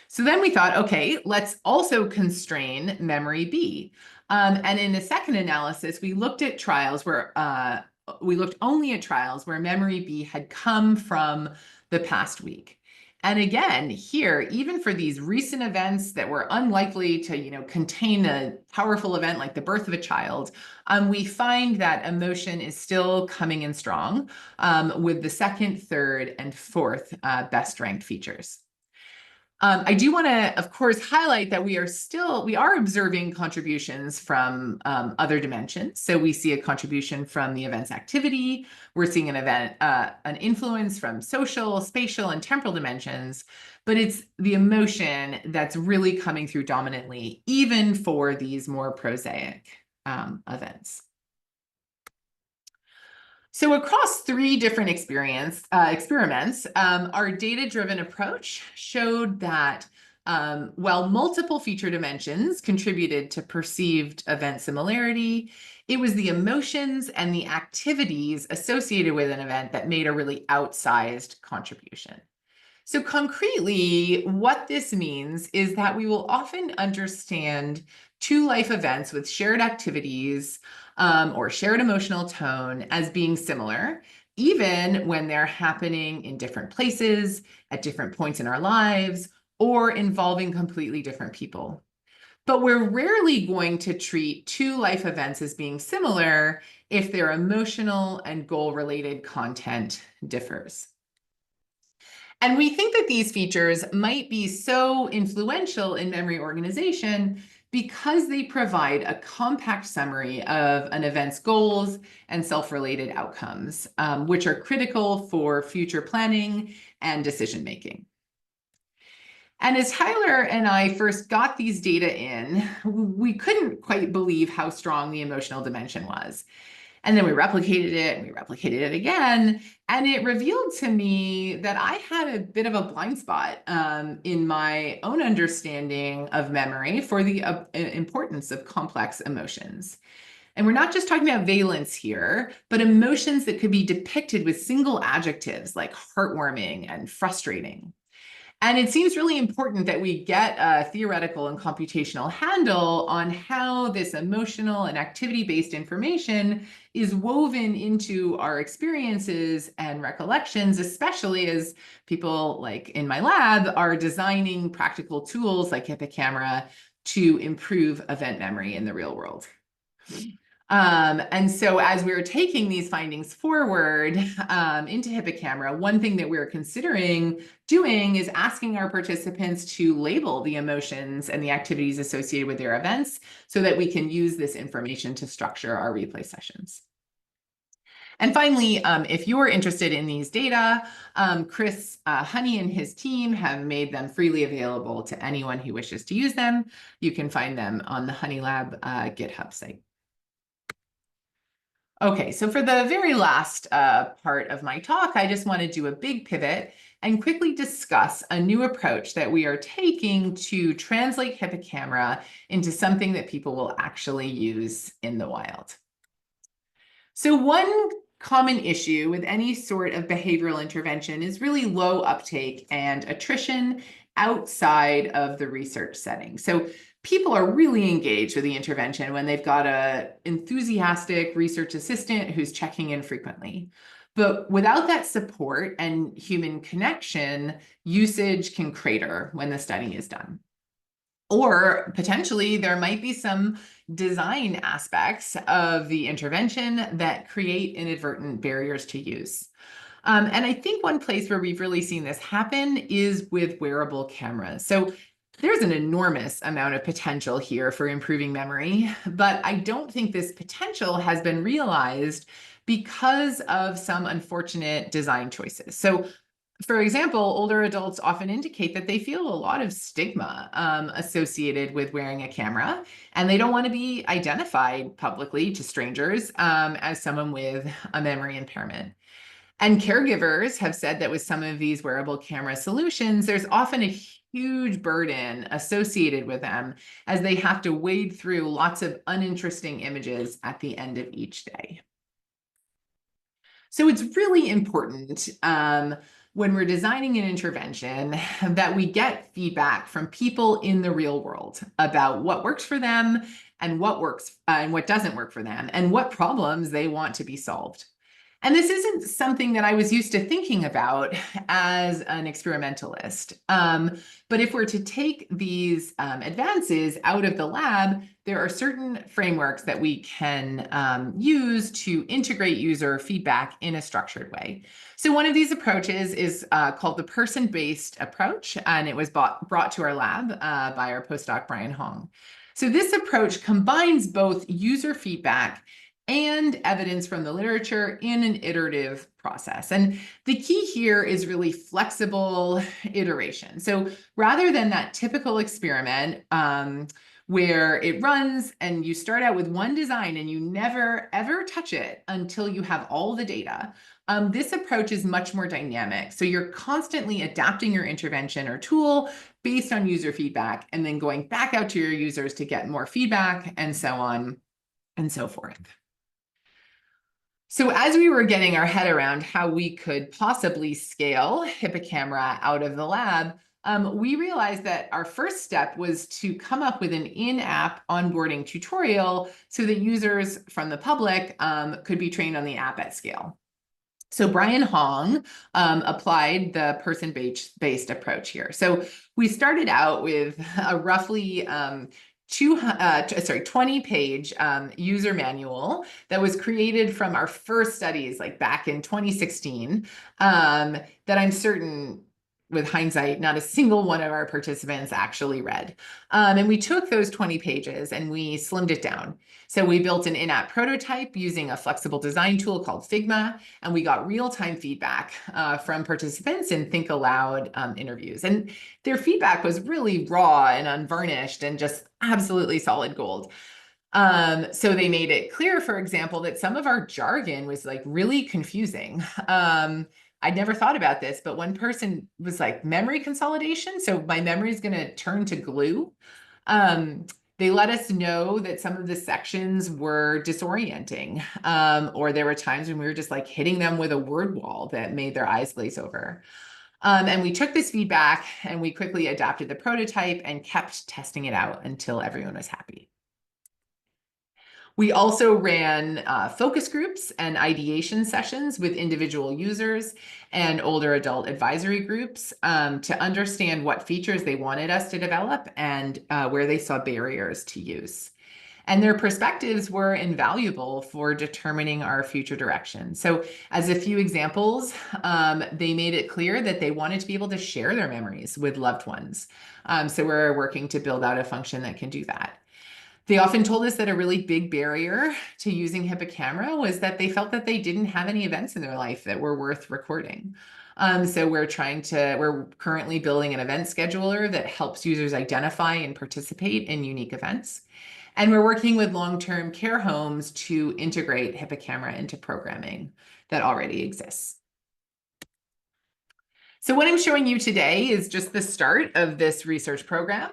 Speaker 2: So then we thought, okay, let's also constrain memory B. And in a second analysis, we looked at trials where we looked only at trials where memory B had come from the past week. And again, here, even for these recent events that were unlikely to, contain a powerful event like the birth of a child, we find that emotion is still coming in strong with the second, third, and fourth best ranked features. I do want to, of course, highlight that we are observing contributions from other dimensions. So we see a contribution from the event's activity. We're seeing an influence from social, spatial, and temporal dimensions, but it's the emotion that's really coming through dominantly, even for these more prosaic events. So across 3 different experiments, our data-driven approach showed that while multiple feature dimensions contributed to perceived event similarity, it was the emotions and the activities associated with an event that made a really outsized contribution. So concretely, what this means is that we will often understand 2 life events with shared activities or shared emotional tone as being similar, even when they're happening in different places, at different points in our lives, or involving completely different people. But we're rarely going to treat 2 life events as being similar if their emotional and goal-related content differs. And we think that these features might be so influential in memory organization because they provide a compact summary of an event's goals and self-related outcomes, which are critical for future planning and decision-making. And as Tyler and I first got these data in, we couldn't quite believe how strong the emotional dimension was. And then we replicated it and we replicated it again. And it revealed to me that I had a bit of a blind spot in my own understanding of memory for the importance of complex emotions. And we're not just talking about valence here, but emotions that could be depicted with single adjectives like heartwarming and frustrating. And it seems really important that we get a theoretical and computational handle on how this emotional and activity-based information is woven into our experiences and recollections, especially as people like in my lab are designing practical tools like HippoCamera to improve event memory in the real world. And so as we were taking these findings forward into HippoCamera, one thing that we're considering doing is asking our participants to label the emotions and the activities associated with their events so that we can use this information to structure our replay sessions. And finally, if you're interested in these data, Chris Honey and his team have made them freely available to anyone who wishes to use them. You can find them on the Honey Lab GitHub site. Okay, so for the very last part of my talk, I just want to do a big pivot and quickly discuss a new approach that we are taking to translate HippoCamera into something that people will actually use in the wild. So one common issue with any sort of behavioral intervention is really low uptake and attrition outside of the research setting. So people are really engaged with the intervention when they've got an enthusiastic research assistant who's checking in frequently. But without that support and human connection, usage can crater when the study is done. Or potentially there might be some design aspects of the intervention that create inadvertent barriers to use. And I think one place where we've really seen this happen is with wearable cameras. So there's an enormous amount of potential here for improving memory, but I don't think this potential has been realized because of some unfortunate design choices. So for example, older adults often indicate that they feel a lot of stigma associated with wearing a camera, and they don't want to be identified publicly to strangers as someone with a memory impairment. And caregivers have said that with some of these wearable camera solutions, there's often a huge burden associated with them as they have to wade through lots of uninteresting images at the end of each day. So it's really important when we're designing an intervention that we get feedback from people in the real world about what works for them and what works and what doesn't work for them and what problems they want to be solved. And this isn't something that I was used to thinking about as an experimentalist. But if we're to take these advances out of the lab, there are certain frameworks that we can use to integrate user feedback in a structured way. So one of these approaches is called the person-based approach, and it was brought to our lab by our postdoc, Brian Hong. So this approach combines both user feedback and evidence from the literature in an iterative process. And the key here is really flexible iteration. So rather than that typical experiment where it runs and you start out with one design and you never ever touch it until you have all the data, this approach is much more dynamic. So you're constantly adapting your intervention or tool based on user feedback and then going back out to your users to get more feedback and so on and so forth. So as we were getting our head around how we could possibly scale HippoCamera out of the lab, we realized that our first step was to come up with an in-app onboarding tutorial so that users from the public could be trained on the app at scale. So Brian Hong applied the person-based approach here. So we started out with a roughly 20-page user manual that was created from our first studies, like back in 2016, that I'm certain, with hindsight, not a single one of our participants actually read. And we took those 20 pages and we slimmed it down. So we built an in-app prototype using a flexible design tool called Figma, and we got real-time feedback from participants in Think Aloud interviews. And their feedback was really raw and unvarnished and just absolutely solid gold. So they made it clear, for example, that some of our jargon was like really confusing. I'd never thought about this, but one person was like, memory consolidation. So my memory is going to turn to glue. They let us know that some of the sections were disorienting, or there were times when we were just like hitting them with a word wall that made their eyes glaze over. And we took this feedback and we quickly adapted the prototype and kept testing it out until everyone was happy. We also ran focus groups and ideation sessions with individual users and older adult advisory groups to understand what features they wanted us to develop and where they saw barriers to use. And their perspectives were invaluable for determining our future direction. So as a few examples, they made it clear that they wanted to be able to share their memories with loved ones. So we're working to build out a function that can do that. They often told us that a really big barrier to using HippoCamera was that they felt that they didn't have any events in their life that were worth recording. So we're currently building an event scheduler that helps users identify and participate in unique events. And we're working with long-term care homes to integrate HippoCamera into programming that already exists. So what I'm showing you today is just the start of this research program.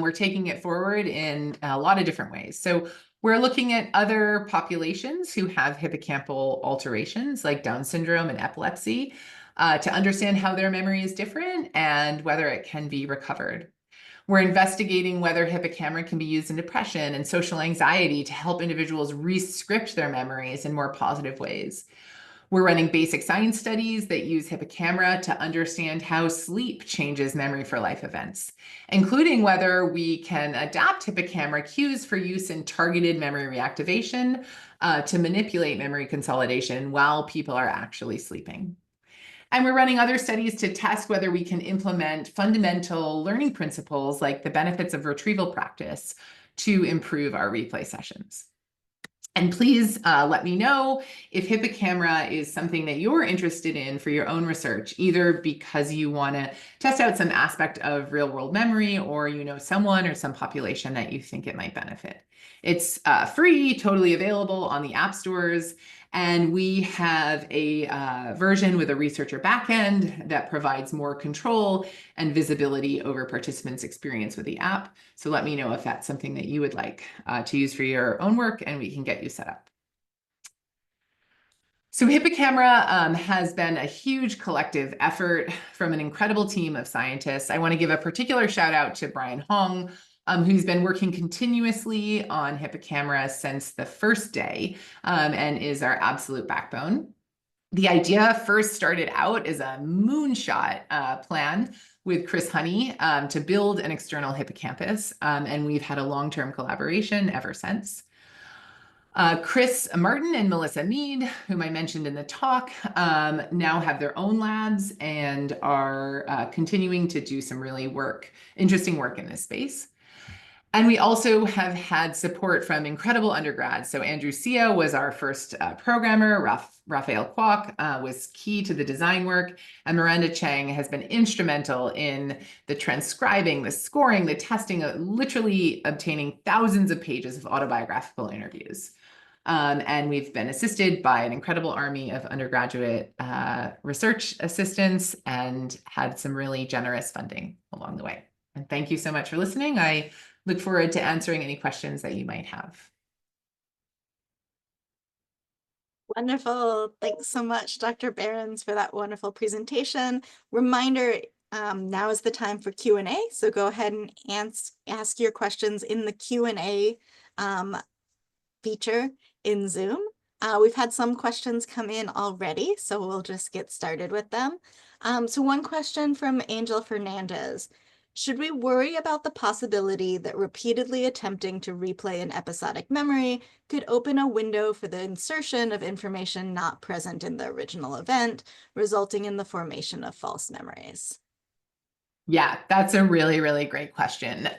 Speaker 2: We're taking it forward in a lot of different ways. So we're looking at other populations who have hippocampal alterations like Down syndrome and epilepsy to understand how their memory is different and whether it can be recovered. We're investigating whether HippoCamera can be used in depression and social anxiety to help individuals re-script their memories in more positive ways. We're running basic science studies that use HippoCamera to understand how sleep changes memory for life events, including whether we can adapt HippoCamera cues for use in targeted memory reactivation to manipulate memory consolidation while people are actually sleeping. And we're running other studies to test whether we can implement fundamental learning principles like the benefits of retrieval practice to improve our replay sessions. And please let me know if HippoCamera is something that you're interested in for your own research, either because you want to test out some aspect of real-world memory, or you know someone or some population that you think it might benefit. It's free, totally available on the app stores, and we have a version with a researcher backend that provides more control and visibility over participants' experience with the app. So let me know if that's something that you would like to use for your own work, and we can get you set up. So HippoCamera has been a huge collective effort from an incredible team of scientists. I want to give a particular shout out to Brian Hong, who's been working continuously on HippoCamera since the first day and is our absolute backbone. The idea first started out as a moonshot plan with Chris Honey to build an external hippocampus, and we've had a long-term collaboration ever since. Chris Martin and Melissa Mead, whom I mentioned in the talk, now have their own labs and are continuing to do some really interesting work in this space. And we also have had support from incredible undergrads. So Andrew Sia was our first programmer. Raphael Kwok was key to the design work. And Miranda Chang has been instrumental in the transcribing, the scoring, the testing, literally obtaining thousands of pages of autobiographical interviews. And we've been assisted by an incredible army of undergraduate research assistants and had some really generous funding along the way. And thank you so much for listening. I look forward to answering any questions that you might have.
Speaker 1: Wonderful. Thanks so much, Dr. Barense, for that wonderful presentation. Reminder, now is the time for Q&A. So go ahead and ask your questions in the Q&A feature in Zoom. We've had some questions come in already, so we'll just get started with them. So one question from Angel Fernandez. Should we worry about the possibility that repeatedly attempting to replay an episodic memory could open a window for the insertion of information not present in the original event, resulting in the formation of false memories?
Speaker 2: Yeah, that's a really, really great question.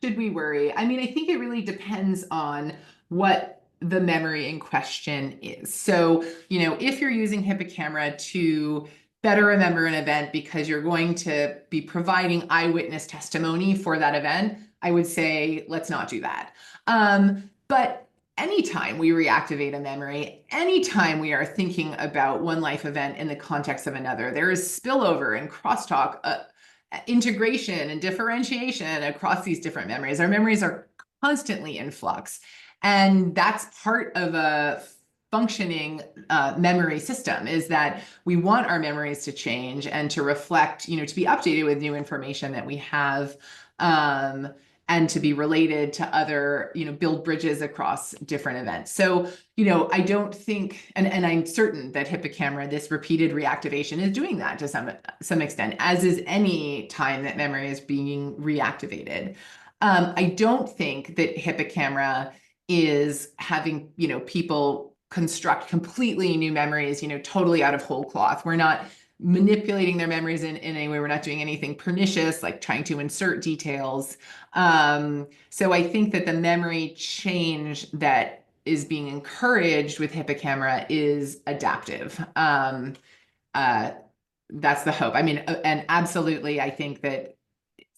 Speaker 2: Should we worry? I mean, I think it really depends on what the memory in question is. So, you know, if you're using HippoCamera to better remember an event because you're going to be providing eyewitness testimony for that event, I would say, let's not do that. But anytime we reactivate a memory, anytime we are thinking about one life event in the context of another, there is spillover and crosstalk, integration and differentiation across these different memories. Our memories are constantly in flux, and that's part of a functioning memory system, is that we want our memories to change and to reflect, you know, to be updated with new information that we have, and to be related to other, you know, build bridges across different events. So, you know, I don't think, and I'm certain that HippoCamera, this repeated reactivation, is doing that to some extent, as is any time that memory is being reactivated. I don't think that HippoCamera is having, you know, people construct completely new memories, you know, totally out of whole cloth. We're not manipulating their memories in any way. We're not doing anything pernicious, like trying to insert details. So I think that the memory change that is being encouraged with HippoCamera is adaptive. That's the hope. I mean, and absolutely, I think that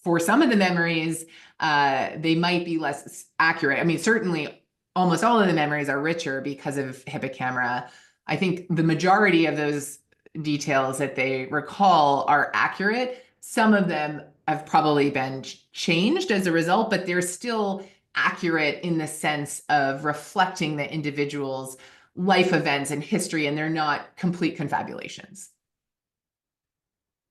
Speaker 2: for some of the memories, they might be less accurate. I mean, certainly almost all of the memories are richer because of HippoCamera. I think the majority of those details that they recall are accurate. Some of them have probably been changed as a result, but they're still accurate in the sense of reflecting the individual's life events and history, and they're not complete confabulations.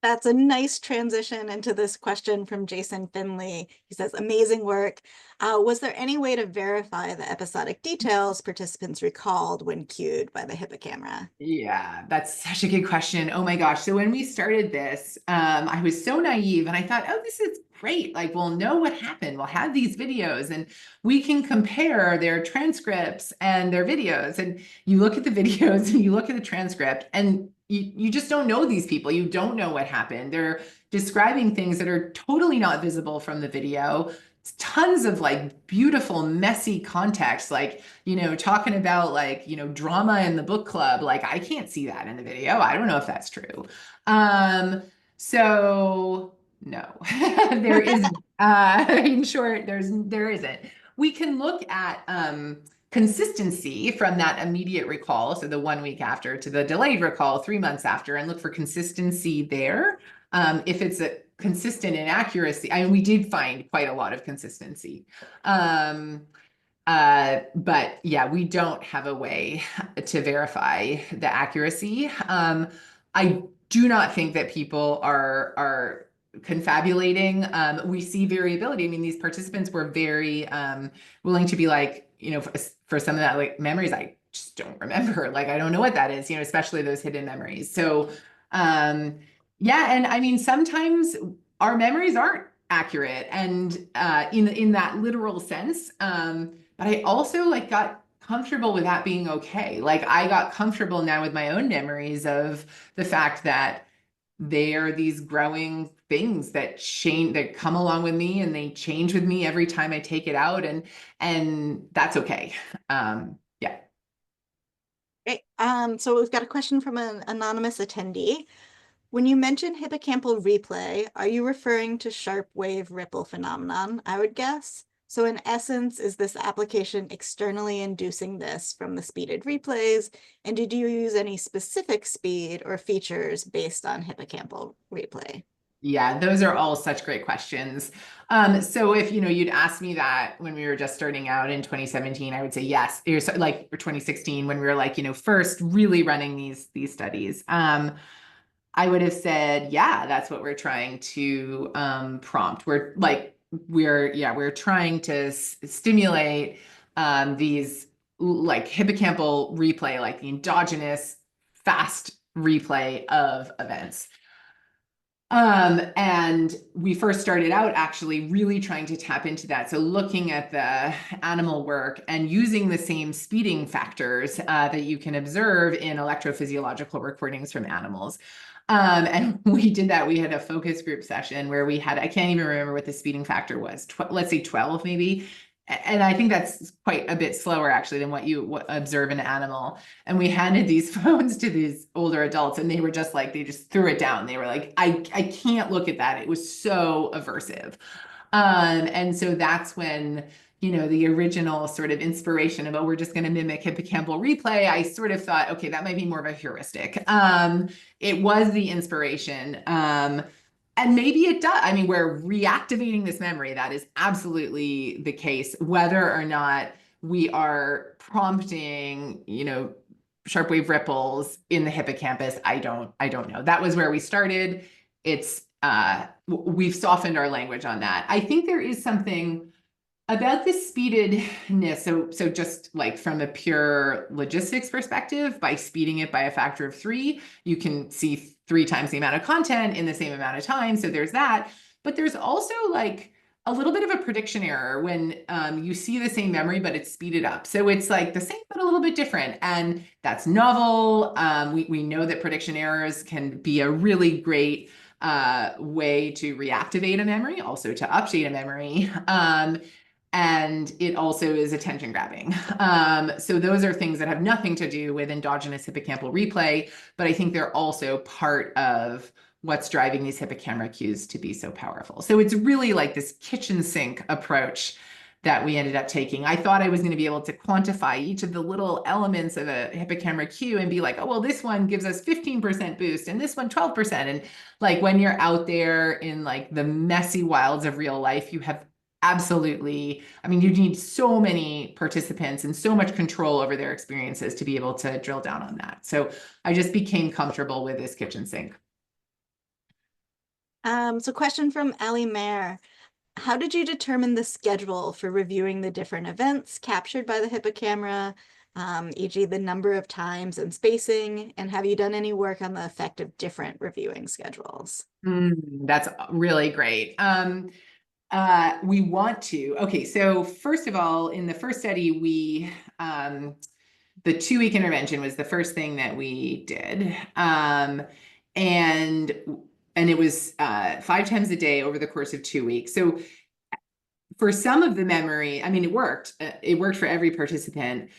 Speaker 1: That's a nice transition into this question from Jason Finley. He says, amazing work. Was there any way to verify the episodic details participants recalled when cued by the HippoCamera?
Speaker 2: Yeah, that's such a good question. Oh my gosh. So when we started this, I was so naive and I thought, oh, this is great. Like, we'll know what happened. We'll have these videos and we can compare their transcripts and their videos. And you look at the videos and you look at the transcript and you just don't know these people. You don't know what happened. They're describing things that are totally not visible from the video. Tons of like beautiful, messy context, like, talking about like, drama in the book club. Like, I can't see that in the video. I don't know if that's true. So no, there isn't. In short, there isn't. We can look at consistency from that immediate recall, so the 1 week after, to the delayed recall 3 months after, and look for consistency there. If it's a consistent inaccuracy, I mean, we did find quite a lot of consistency. But yeah, we don't have a way to verify the accuracy. I do not think that people are confabulating. We see variability. I mean, these participants were very willing to be like, for some of that, like, memories, I just don't remember. Like, I don't know what that is, especially those hidden memories. So yeah, and I mean, sometimes our memories aren't accurate, and in that literal sense. But I also like got comfortable with that being okay. Like, I got comfortable now with my own memories of the fact that they are these growing things that change, that come along with me, and they change with me every time I take it out, and that's okay. Yeah.
Speaker 1: Great. So we've got a question from an anonymous attendee. When you mention hippocampal replay, are you referring to sharp wave ripple phenomenon, I would guess? So in essence, is this application externally inducing this from the speeded replays? And did you use any specific speed or features based on hippocampal replay?
Speaker 2: Yeah, those are all such great questions. So if you'd asked me that when we were just starting out in 2017, I would say yes. Like, or 2016, when we were like, first really running these studies. I would have said, yeah, that's what we're trying to prompt. We're trying to stimulate these like hippocampal replay, like the endogenous fast replay of events. And we first started out actually really trying to tap into that. So looking at the animal work and using the same speeding factors that you can observe in electrophysiological recordings from animals. And we did that. We had a focus group session where we had, I can't even remember what the speeding factor was, let's say 12 maybe. And I think that's quite a bit slower actually than what you observe in an animal. And we handed these phones to these older adults, and they were just like, they just threw it down. They were like, I can't look at that. It was so aversive. And so that's when, the original sort of inspiration of, oh, we're just going to mimic hippocampal replay, I sort of thought, okay, that might be more of a heuristic. It was the inspiration. And maybe it does. I mean, we're reactivating this memory. That is absolutely the case. Whether or not we are prompting, sharp wave ripples in the hippocampus, I don't know. That was where we started. It's we've softened our language on that. I think there is something about the speededness. So just like from a pure logistics perspective, by speeding it by a factor of 3, you can see 3 times the amount of content in the same amount of time. So there's that. But there's also like a little bit of a prediction error when you see the same memory, but it's speeded up. So it's like the same, but a little bit different. And that's novel. We know that prediction errors can be a really great way to reactivate a memory, also to update a memory. And it also is attention grabbing. So those are things that have nothing to do with endogenous hippocampal replay, but I think they're also part of what's driving these hippocamera cues to be so powerful. So it's really like this kitchen sink approach that we ended up taking. I thought I was going to be able to quantify each of the little elements of a hippocamera cue and be like, oh, well, this one gives us 15% boost and this one 12%. And like, when you're out there in like the messy wilds of real life, you have absolutely, I mean, you need so many participants and so much control over their experiences to be able to drill down on that. So I just became comfortable with this kitchen sink.
Speaker 1: So question from Ellie Mayer. How did you determine the schedule for reviewing the different events captured by the HippoCamera, e.g. the number of times and spacing, and have you done any work on the effect of different reviewing schedules?
Speaker 2: That's really great. We want to. Okay, so first of all, in the first study, the 2-week intervention was the first thing that we did. And it was 5 times a day over the course of 2 weeks. So for some of the memory, I mean, it worked. It worked for every participant.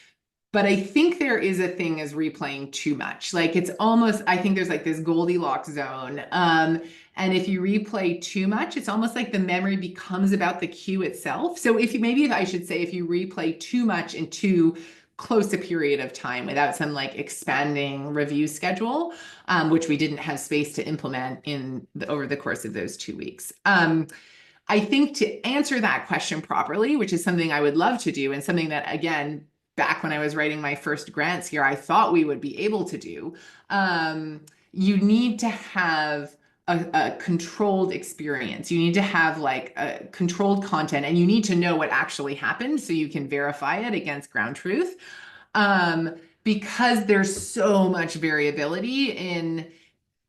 Speaker 2: But I think there is a thing as replaying too much. Like it's almost, I think there's like this Goldilocks zone. And if you replay too much, it's almost like the memory becomes about the cue itself. So maybe I should say, if you replay too much in too close a period of time without some like expanding review schedule, which we didn't have space to implement over the course of those 2 weeks. I think to answer that question properly, which is something I would love to do and something that, again, back when I was writing my first grants here, I thought we would be able to do, you need to have a controlled experience. You need to have like a controlled content, and you need to know what actually happened so you can verify it against ground truth. Because there's so much variability in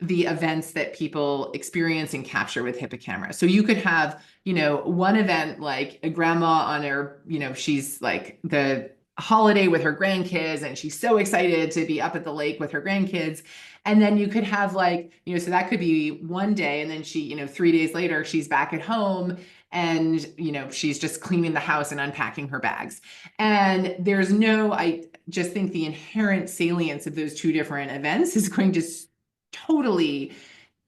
Speaker 2: the events that people experience and capture with HippoCamera. So you could have, one event like a grandma on her, she's like the holiday with her grandkids and she's so excited to be up at the lake with her grandkids. And then you could have like, so that could be one day. And then she, 3 days later, she's back at home and, she's just cleaning the house and unpacking her bags. And I just think the inherent salience of those 2 different events is going to totally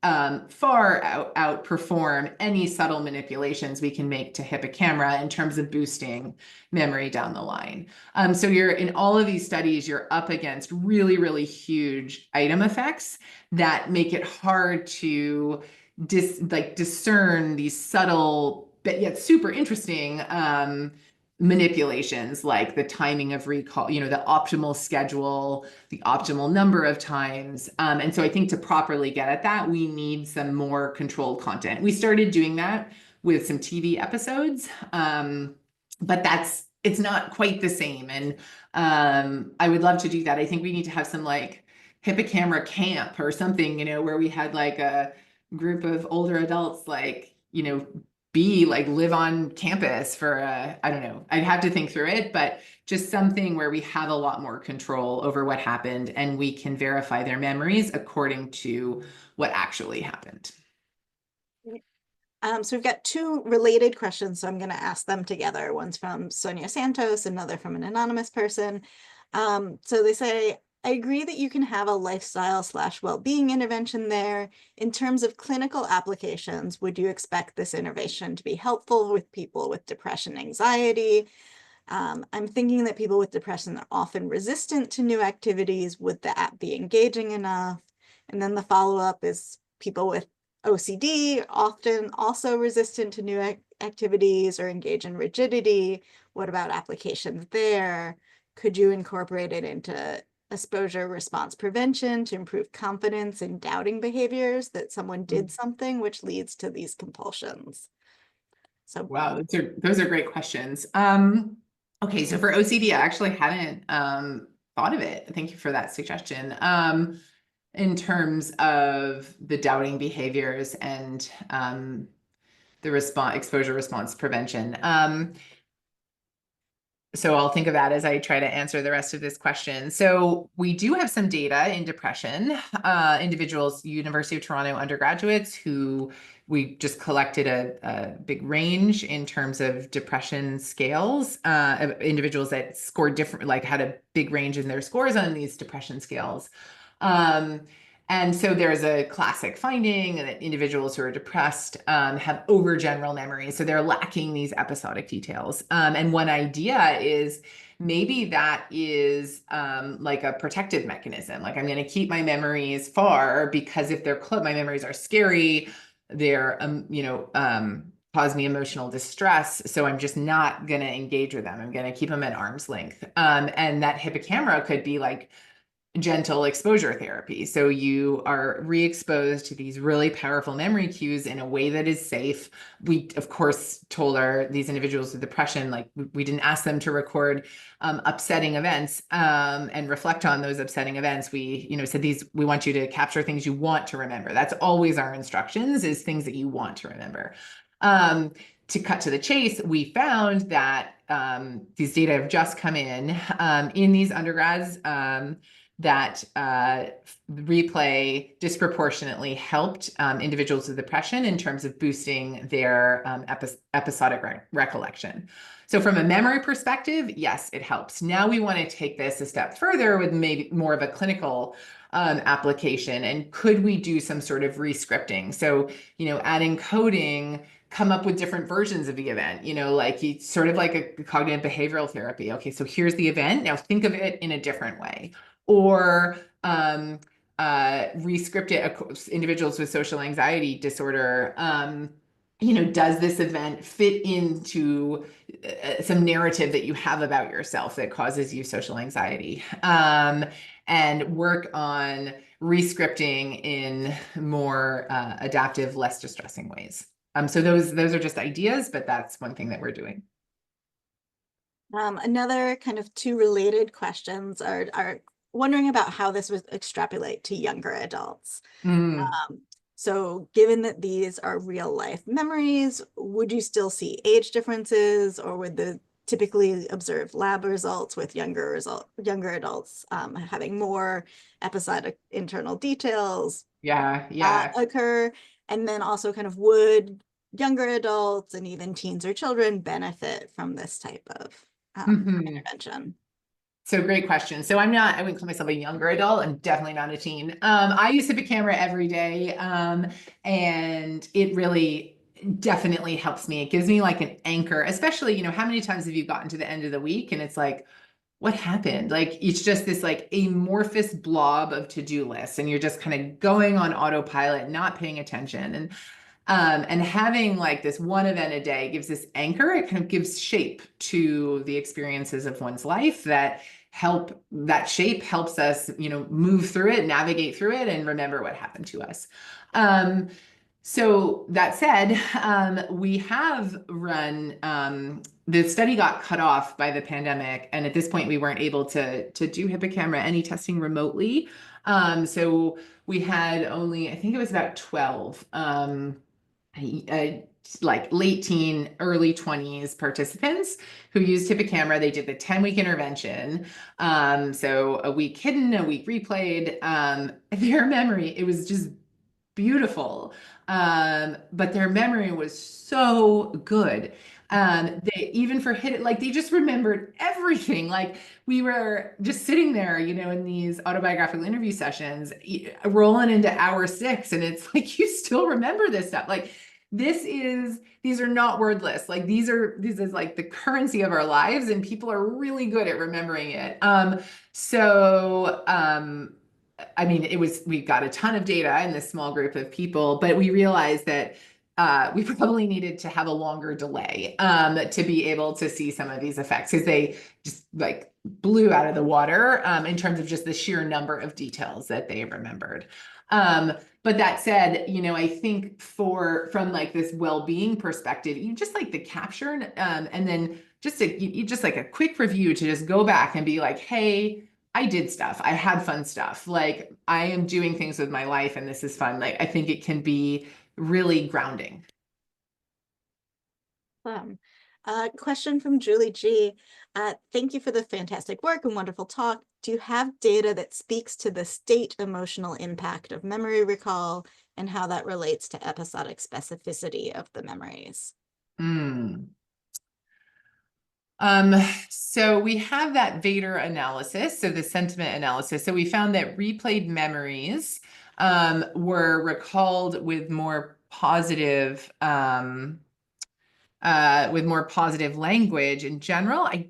Speaker 2: far outperform any subtle manipulations we can make to HippoCamera in terms of boosting memory down the line. So in all of these studies, you're up against really, really huge item effects that make it hard to discern these subtle but yet super interesting manipulations, like the timing of recall, the optimal schedule, the optimal number of times. And so I think to properly get at that, we need some more controlled content. We started doing that with some TV episodes, but it's not quite the same. And I would love to do that. I think we need to have some like HippoCamera camp or something, where we had like a group of older adults, like, live on campus for I don't know, I'd have to think through it, but just something where we have a lot more control over what happened and we can verify their memories according to what actually happened.
Speaker 1: So we've got 2 related questions, so I'm going to ask them together. One's from Sonia Santos, another from an anonymous person. So they say, I agree that you can have a lifestyle/well-being intervention there. In terms of clinical applications, would you expect this intervention to be helpful with people with depression, anxiety? I'm thinking that people with depression are often resistant to new activities. Would the app be engaging enough? And then the follow-up is people with OCD often also resistant to new activities or engage in rigidity. What about applications there? Could you incorporate it into exposure response prevention to improve confidence in doubting behaviors that someone did something which leads to these compulsions? So
Speaker 2: wow, those are great questions. Okay, so for OCD, I actually hadn't thought of it. Thank you for that suggestion. In terms of the doubting behaviors and the exposure response prevention. So I'll think of that as I try to answer the rest of this question. So we do have some data in depression, individuals, University of Toronto undergraduates who we just collected a big range in terms of depression scales, of individuals that scored different, like had a big range in their scores on these depression scales. And so there's a classic finding that individuals who are depressed have overgeneral memory. So they're lacking these episodic details. And one idea is maybe that is like a protective mechanism. Like I'm going to keep my memories far because if my memories are scary, they're, cause me emotional distress. So I'm just not going to engage with them. I'm going to keep them at arm's length. And that HippoCamera could be like gentle exposure therapy. So you are re-exposed to these really powerful memory cues in a way that is safe. We, of course, told these individuals with depression, like we didn't ask them to record upsetting events and reflect on those upsetting events. We, said we want you to capture things you want to remember. That's always our instructions, is things that you want to remember. To cut to the chase, we found that these data have just come in these undergrads, that replay disproportionately helped individuals with depression in terms of boosting their episodic recollection. So from a memory perspective, yes, it helps. Now we want to take this a step further with maybe more of a clinical application. And could we do some sort of re-scripting? So, adding coding, come up with different versions of the event, like it's sort of like a cognitive behavioral therapy. Okay, so here's the event. Now think of it in a different way. Or re-script it. Individuals with social anxiety disorder, does this event fit into some narrative that you have about yourself that causes you social anxiety? And work on re-scripting in more adaptive, less distressing ways. So those are just ideas, but that's one thing that we're doing.
Speaker 1: Another kind of two related questions are wondering about how this would extrapolate to younger adults. So given that these are real life memories, would you still see age differences, or would the typically observed lab results with younger adults having more episodic internal details occur? And then also kind of, would younger adults and even teens or children benefit from this type of intervention?
Speaker 2: So great question. So I wouldn't call myself a younger adult. I'm definitely not a teen. I use HippoCamera every day. And it really definitely helps me. It gives me like an anchor, especially, how many times have you gotten to the end of the week and it's like, what happened? Like, it's just this like amorphous blob of to-do lists, and you're just kind of going on autopilot, not paying attention. And having like this one event a day gives this anchor. It kind of gives shape to the experiences of one's life that shape helps us, move through it, navigate through it, and remember what happened to us. So that said, we have run, the study got cut off by the pandemic. And at this point, we weren't able to do HippoCamera any testing remotely. So we had only, I think it was about 12, like late teen, early 20s participants who used HippoCamera. They did the 10-week intervention. So a week hidden, a week replayed. Their memory, it was just beautiful. But their memory was so good. They, even for hidden, like they just remembered everything. Like we were just sitting there, in these autobiographical interview sessions, rolling into hour 6, and it's like, you still remember this stuff. Like these are not wordless. Like this is like the currency of our lives, and people are really good at remembering it. I mean, we got a ton of data in this small group of people, but we realized that we probably needed to have a longer delay to be able to see some of these effects, because they just like blew out of the water in terms of just the sheer number of details that they remembered. But that said, I think from like this well-being perspective, you just like the capture and then just like a quick review to just go back and be like, hey, I did stuff. I had fun stuff. Like I am doing things with my life and this is fun. Like I think it can be really grounding.
Speaker 1: Question from Julie G. Thank you for the fantastic work and wonderful talk. Do you have data that speaks to the state emotional impact of memory recall and how that relates to episodic specificity of the memories?
Speaker 2: So we have that Vader analysis, so the sentiment analysis. So we found that replayed memories were recalled with more positive language in general. I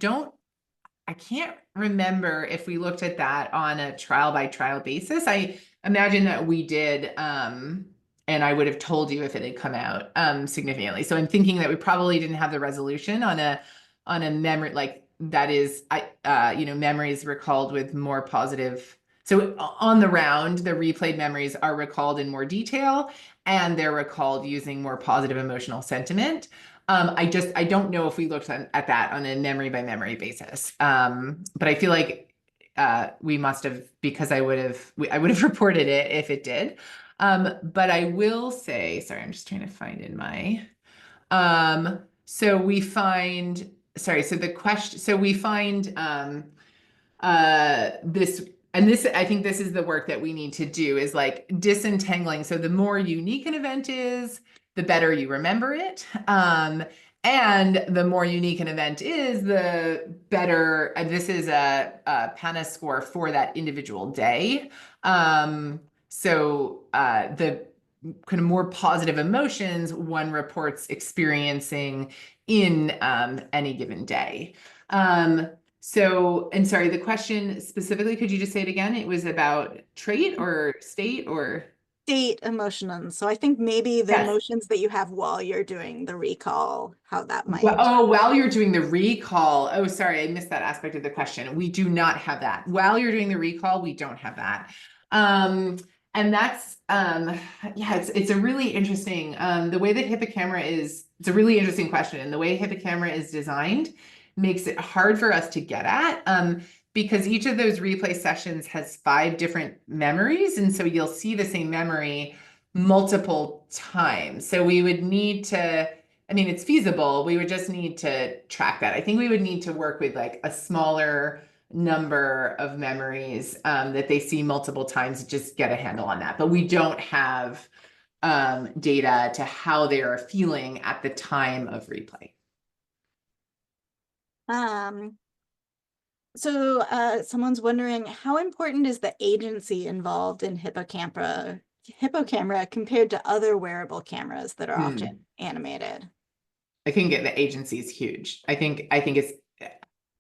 Speaker 2: can't remember if we looked at that on a trial by trial basis. I imagine that we did, and I would have told you if it had come out significantly. So I'm thinking that we probably didn't have the resolution on a memory like that is, memories recalled with more positive So on the round, the replayed memories are recalled in more detail, and they're recalled using more positive emotional sentiment. I don't know if we looked at that on a memory by memory basis. But I feel like we must have, because I would have reported it if it did. But I will say, sorry, I'm just trying to find in my, so we find, sorry, so the question, so we find this, and this, I think this is the work that we need to do, is like disentangling. So the more unique an event is, the better you remember it. And the more unique an event is, the better, and this is a PANA score for that individual day. So the kind of more positive emotions one reports experiencing in any given day. So, and sorry, the question specifically, could you just say it again? It was about trait or state or?
Speaker 1: State emotions. So I think maybe the
Speaker 2: Yes.
Speaker 1: emotions that you have while you're doing the recall, how that might.
Speaker 2: Well, oh, while you're doing the recall. Oh, sorry, I missed that aspect of the question. We do not have that. While you're doing the recall, we don't have that. And that's, yeah, it's a really interesting, the way that HippoCamera is, it's a really interesting question. And the way HippoCamera is designed makes it hard for us to get at, because each of those replay sessions has 5 different memories. And so you'll see the same memory multiple times. So we would need to, I mean, it's feasible. We would just need to track that. I think we would need to work with like a smaller number of memories that they see multiple times to just get a handle on that. But we don't have data to how they are feeling at the time of replay.
Speaker 1: So someone's wondering, how important is the agency involved in HippoCamera compared to other wearable cameras that are often animated?
Speaker 2: I think the agency is huge. I think it's,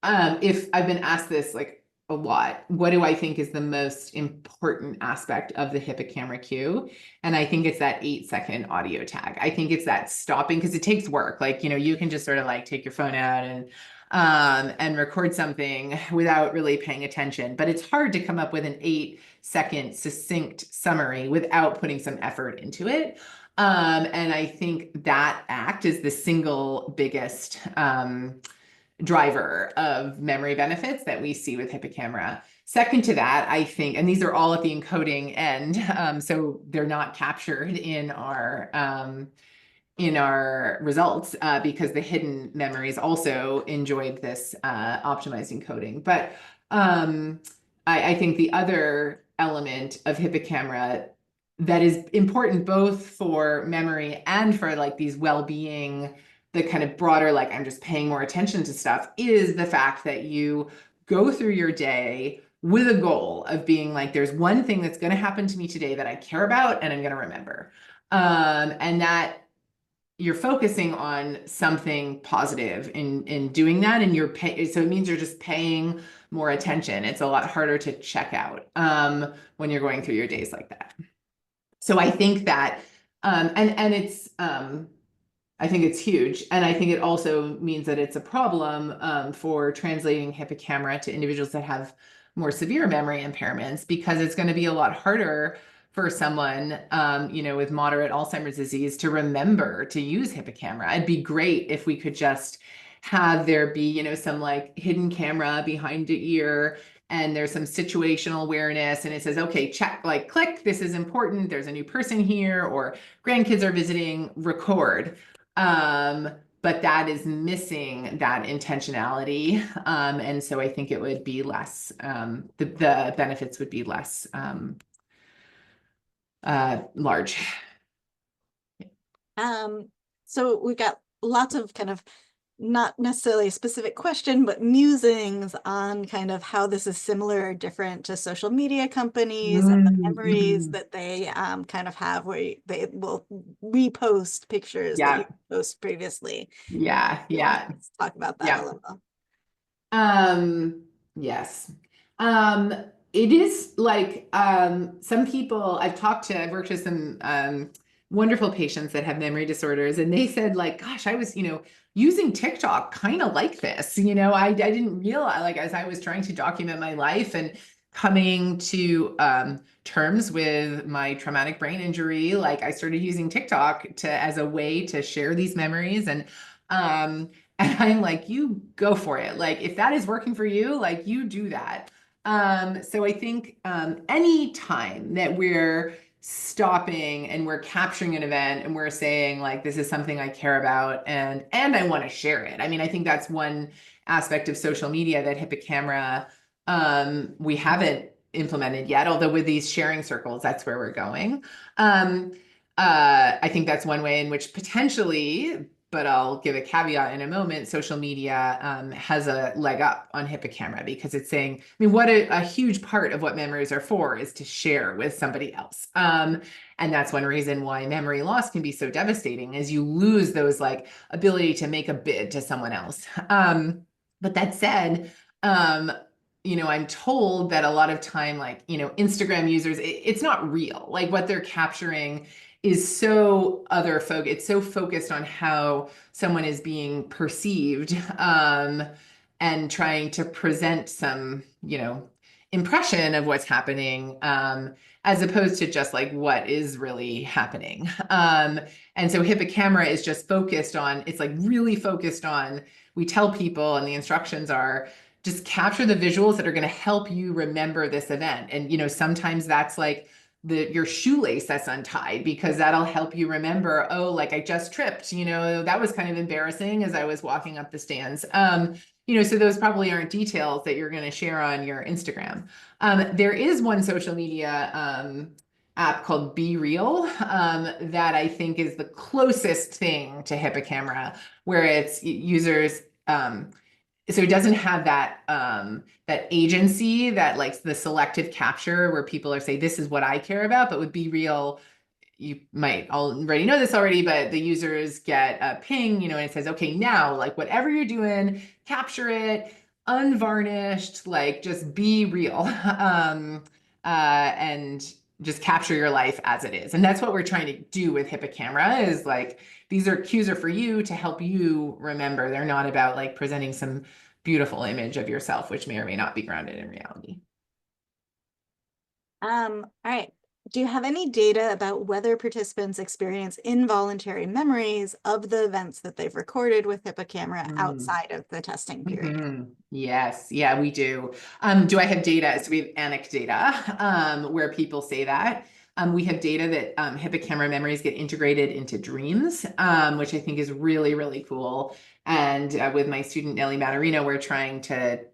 Speaker 2: if I've been asked this like a lot, what do I think is the most important aspect of the HippoCamera cue? And I think it's that 8-second audio tag. I think it's that stopping, because it takes work. Like, you know, you can just sort of like take your phone out and record something without really paying attention, but it's hard to come up with an 8-second succinct summary without putting some effort into it. And I think that act is the single biggest driver of memory benefits that we see with HippoCamera. Second to that, I think, and these are all at the encoding end, so they're not captured in our results because the hidden memories also enjoyed this optimized encoding. But I think the other element of HippoCamera that is important both for memory and for like these well-being, the kind of broader, like I'm just paying more attention to stuff, is the fact that you go through your day with a goal of being like, there's one thing that's going to happen to me today that I care about and I'm going to remember. And that you're focusing on something positive in doing that, and so it means you're just paying more attention. It's a lot harder to check out when you're going through your days like that. So I think that, and it's, I think it's huge. And I think it also means that it's a problem for translating HippoCamera to individuals that have more severe memory impairments, because it's going to be a lot harder for someone, you know, with moderate Alzheimer's disease to remember to use HippoCamera. It'd be great if we could just have there be, you know, some like hidden camera behind the ear, and there's some situational awareness, and it says, okay, check, like click, this is important. There's a new person here, or grandkids are visiting, record. But that is missing that intentionality. And so I think it would be less, the benefits would be less large.
Speaker 1: So we've got lots of kind of not necessarily a specific question, but musings on kind of how this is similar or different to social media companies and the memories that they kind of have, where they will repost pictures that you post previously.
Speaker 2: Yeah.
Speaker 1: Let's talk about that a
Speaker 2: little. Yes. It is like some people I've worked with some wonderful patients that have memory disorders, and they said like, gosh, I was, you know, using TikTok kind of like this, you know, I didn't realize, like, as I was trying to document my life, and coming to terms with my traumatic brain injury, like I started using TikTok as a way to share these memories. And I'm like, you go for it. Like, if that is working for you, like, you do that. So I think any time that we're stopping and we're capturing an event and we're saying, like, this is something I care about and I want to share it. I mean, I think that's one aspect of social media that HippoCamera we haven't implemented yet, although with these sharing circles, that's where we're going. I think that's one way in which potentially, but I'll give a caveat in a moment, social media has a leg up on HippoCamera because it's saying, I mean, what a huge part of what memories are for is to share with somebody else. And that's one reason why memory loss can be so devastating, is you lose those like ability to make a bid to someone else. But that said, I'm told that a lot of time, like, Instagram users, it's not real. Like, what they're capturing is so it's so focused on how someone is being perceived, and trying to present some, impression of what's happening, as opposed to just like what is really happening. And so HippoCamera is just focused on, it's like really focused on, we tell people, and the instructions are, just capture the visuals that are going to help you remember this event. And, sometimes that's like your shoelace that's untied, because that'll help you remember, oh, like I just tripped, that was kind of embarrassing as I was walking up the stands. So those probably aren't details that you're going to share on your Instagram. There is one social media app called Be Real that I think is the closest thing to HippoCamera, where it's users, so it doesn't have that that agency, that like the selective capture where people are saying, this is what I care about. But with Be Real, you might already know this already, but the users get a ping, and it says, okay, now, like, whatever you're doing, capture it, unvarnished, like, just be real. And just capture your life as it is. And that's what we're trying to do with HippoCamera, is like, these cues are for you to help you remember. They're not about like presenting some beautiful image of yourself, which may or may not be grounded in reality.
Speaker 1: All right. Do you have any data about whether participants experience involuntary memories of the events that they've recorded with HippoCamera outside of the testing period?
Speaker 2: Yes, yeah, we do. Do I have data? So we have anecdata where people say that. We have data that HippoCamera memories get integrated into dreams, which I think is really, really cool. And with my student Nellie Matarino, we're trying to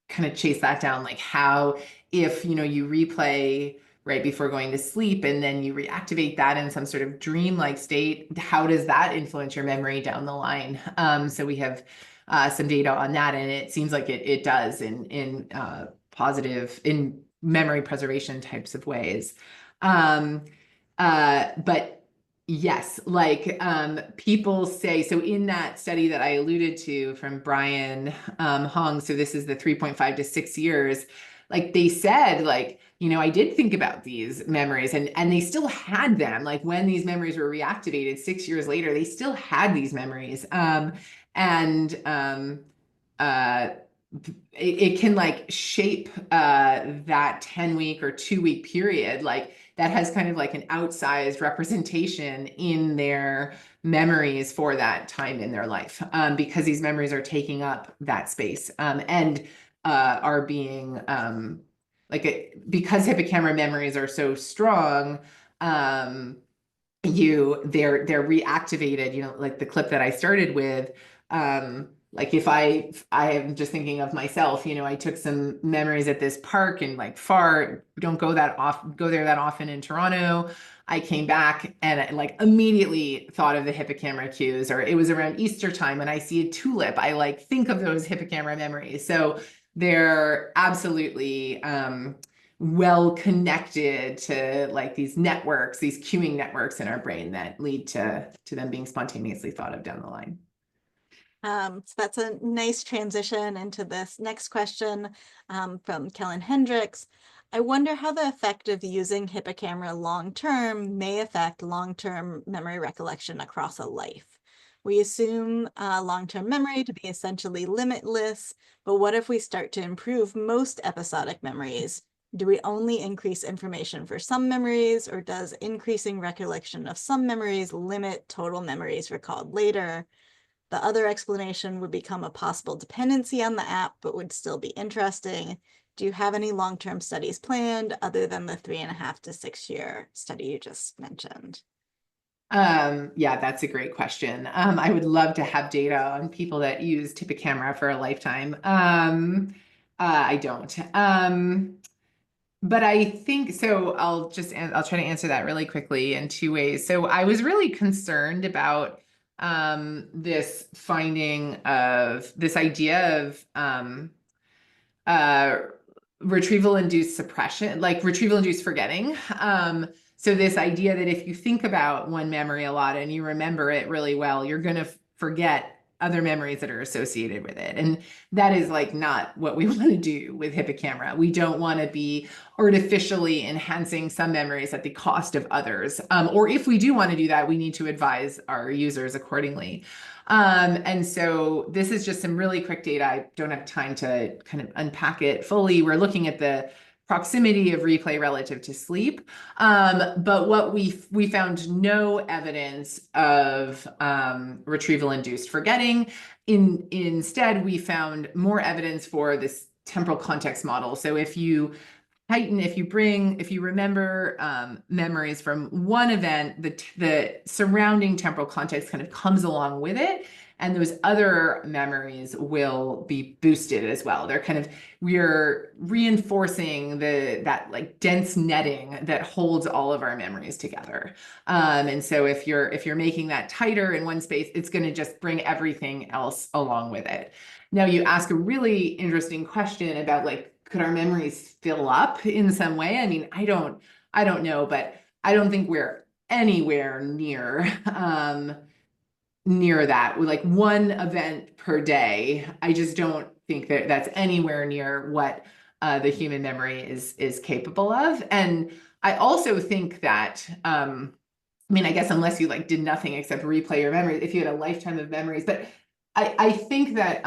Speaker 2: kind of chase that down, like how, if you replay right before going to sleep and then you reactivate that in some sort of dream-like state, how does that influence your memory down the line? So we have some data on that, and it seems like it does in positive, in memory preservation types of ways. But yes, like people say, so in that study that I alluded to from Brian Hong, so this is the 3.5 to 6 years, like they said, like, I did think about these memories, and they still had them. Like when these memories were reactivated 6 years later, they still had these memories. It can like shape that 10-week or 2-week period, like that has kind of like an outsized representation in their memories for that time in their life, because these memories are taking up that space, and are being because HippoCamera memories are so strong, they're reactivated, like the clip that I started with. Like if I am just thinking of myself, I took some memories at this park, and like don't go there that often in Toronto. I came back and I like immediately thought of the HippoCamera cues, or it was around Easter time when I see a tulip, I like think of those HippoCamera memories. So they're absolutely well connected to like these networks, these cueing networks in our brain that lead to them being spontaneously thought of down the line.
Speaker 1: So that's a nice transition into this next question from Kellen Hendricks. I wonder how the effect of using HippoCamera long-term may affect long-term memory recollection across a life. We assume long-term memory to be essentially limitless, but what if we start to improve most episodic memories? Do we only increase information for some memories, or does increasing recollection of some memories limit total memories recalled later? The other explanation would become a possible dependency on the app, but would still be interesting. Do you have any long-term studies planned other than the 3.5 to 6 year study you just mentioned?
Speaker 2: Yeah, that's a great question. I would love to have data on people that use HippoCamera for a lifetime. I don't. But I think so. I'll try to answer that really quickly in two ways. So I was really concerned about this finding of this idea of uh, retrieval-induced suppression, like retrieval-induced forgetting. So this idea that if you think about one memory a lot and you remember it really well, you're going to forget other memories that are associated with it. And that is like not what we want to do with HippoCamera. We don't want to be artificially enhancing some memories at the cost of others. Or if we do want to do that, we need to advise our users accordingly. And so this is just some really quick data. I don't have time to kind of unpack it fully. We're looking at the proximity of replay relative to sleep. But what we found no evidence of retrieval-induced forgetting. Instead, we found more evidence for this temporal context model. So if you remember memories from one event, the surrounding temporal context kind of comes along with it, and those other memories will be boosted as well. We're reinforcing that like dense netting that holds all of our memories together. And so if you're making that tighter in one space, it's going to just bring everything else along with it. Now you ask a really interesting question about like, could our memories fill up in some way? I mean, I don't know, but I don't think we're anywhere near that. With like one event per day, I just don't think that that's anywhere near what the human memory is capable of. And I also think that I mean, I guess unless you like did nothing except replay your memories, if you had a lifetime of memories, but I think that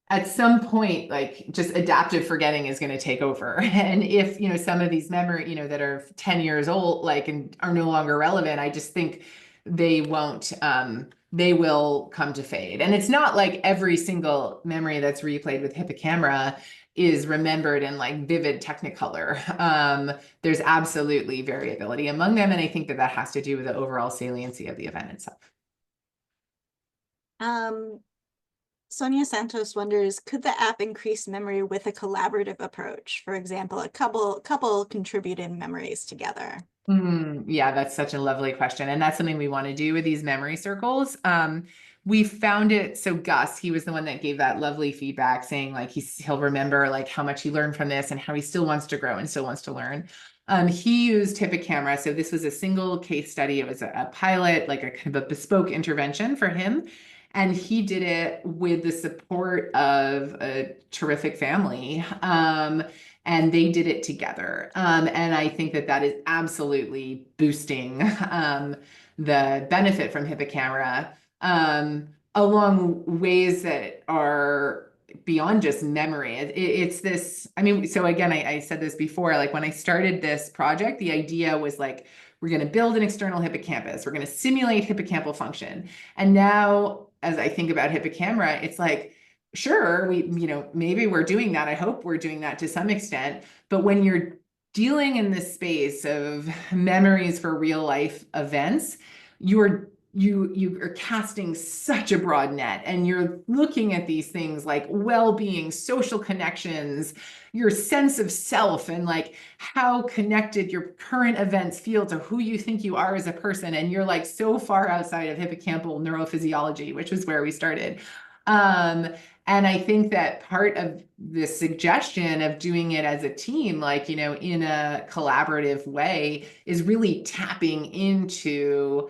Speaker 2: at some point, like just adaptive forgetting is going to take over. And if, some of these memory, that are 10 years old, like, and are no longer relevant, I just think they won't, they will come to fade. And it's not like every single memory that's replayed with HippoCamera is remembered in like vivid technicolor. There's absolutely variability among them. And I think that has to do with the overall saliency of the event itself.
Speaker 1: Sonia Santos wonders, could the app increase memory with a collaborative approach? For example, a couple contributed memories together.
Speaker 2: Yeah, that's such a lovely question. And that's something we want to do with these memory circles. We found it. So Gus, he was the one that gave that lovely feedback saying like he'll remember like how much he learned from this and how he still wants to grow and still wants to learn. He used HippoCamera. So this was a single case study. It was a pilot, like a kind of a bespoke intervention for him. And he did it with the support of a terrific family. And they did it together. And I think that is absolutely boosting the benefit from HippoCamera along ways that are beyond just memory. It's this, I mean, so again, I said this before, like when I started this project, the idea was like, we're going to build an external hippocampus. We're going to simulate hippocampal function. And now, as I think about HippoCamera, it's like, sure, maybe we're doing that. I hope we're doing that to some extent. But when you're dealing in this space of memories for real life events, you are casting such a broad net, and you're looking at these things like well-being, social connections, your sense of self, and like how connected your current events feel to who you think you are as a person. And you're like so far outside of hippocampal neurophysiology, which was where we started. And I think that part of the suggestion of doing it as a team, like, in a collaborative way, is really tapping into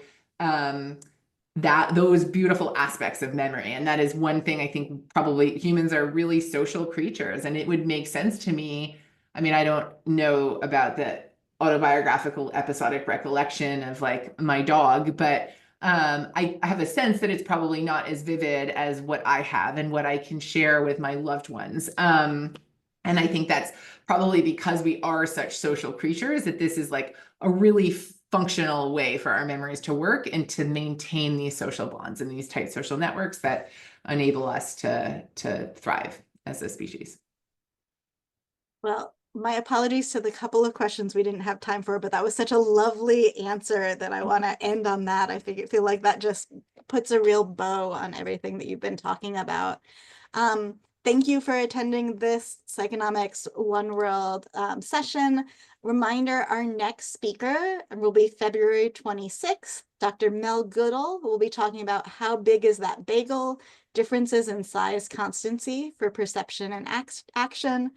Speaker 2: those beautiful aspects of memory. And that is one thing I think probably humans are really social creatures. And it would make sense to me. I mean, I don't know about the autobiographical episodic recollection of like my dog, but I have a sense that it's probably not as vivid as what I have and what I can share with my loved ones. And And I think that's probably because we are such social creatures that this is like a really functional way for our memories to work and to maintain these social bonds and these tight social networks that enable us to thrive as a species.
Speaker 1: Well, my apologies to the couple of questions we didn't have time for, but that was such a lovely answer that I want to end on that. I feel like that just puts a real bow on everything that you've been talking about. Thank you for attending this Psychonomics One World session. Reminder, our next speaker will be February 26th. Dr. Mel Goodall will be talking about how big is that bagel, differences in size constancy for perception and action.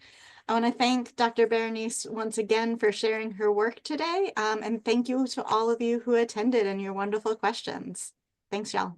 Speaker 1: I want to thank Dr. Barense once again for sharing her work today. And thank you to all of you who attended and your wonderful questions. Thanks, y'all.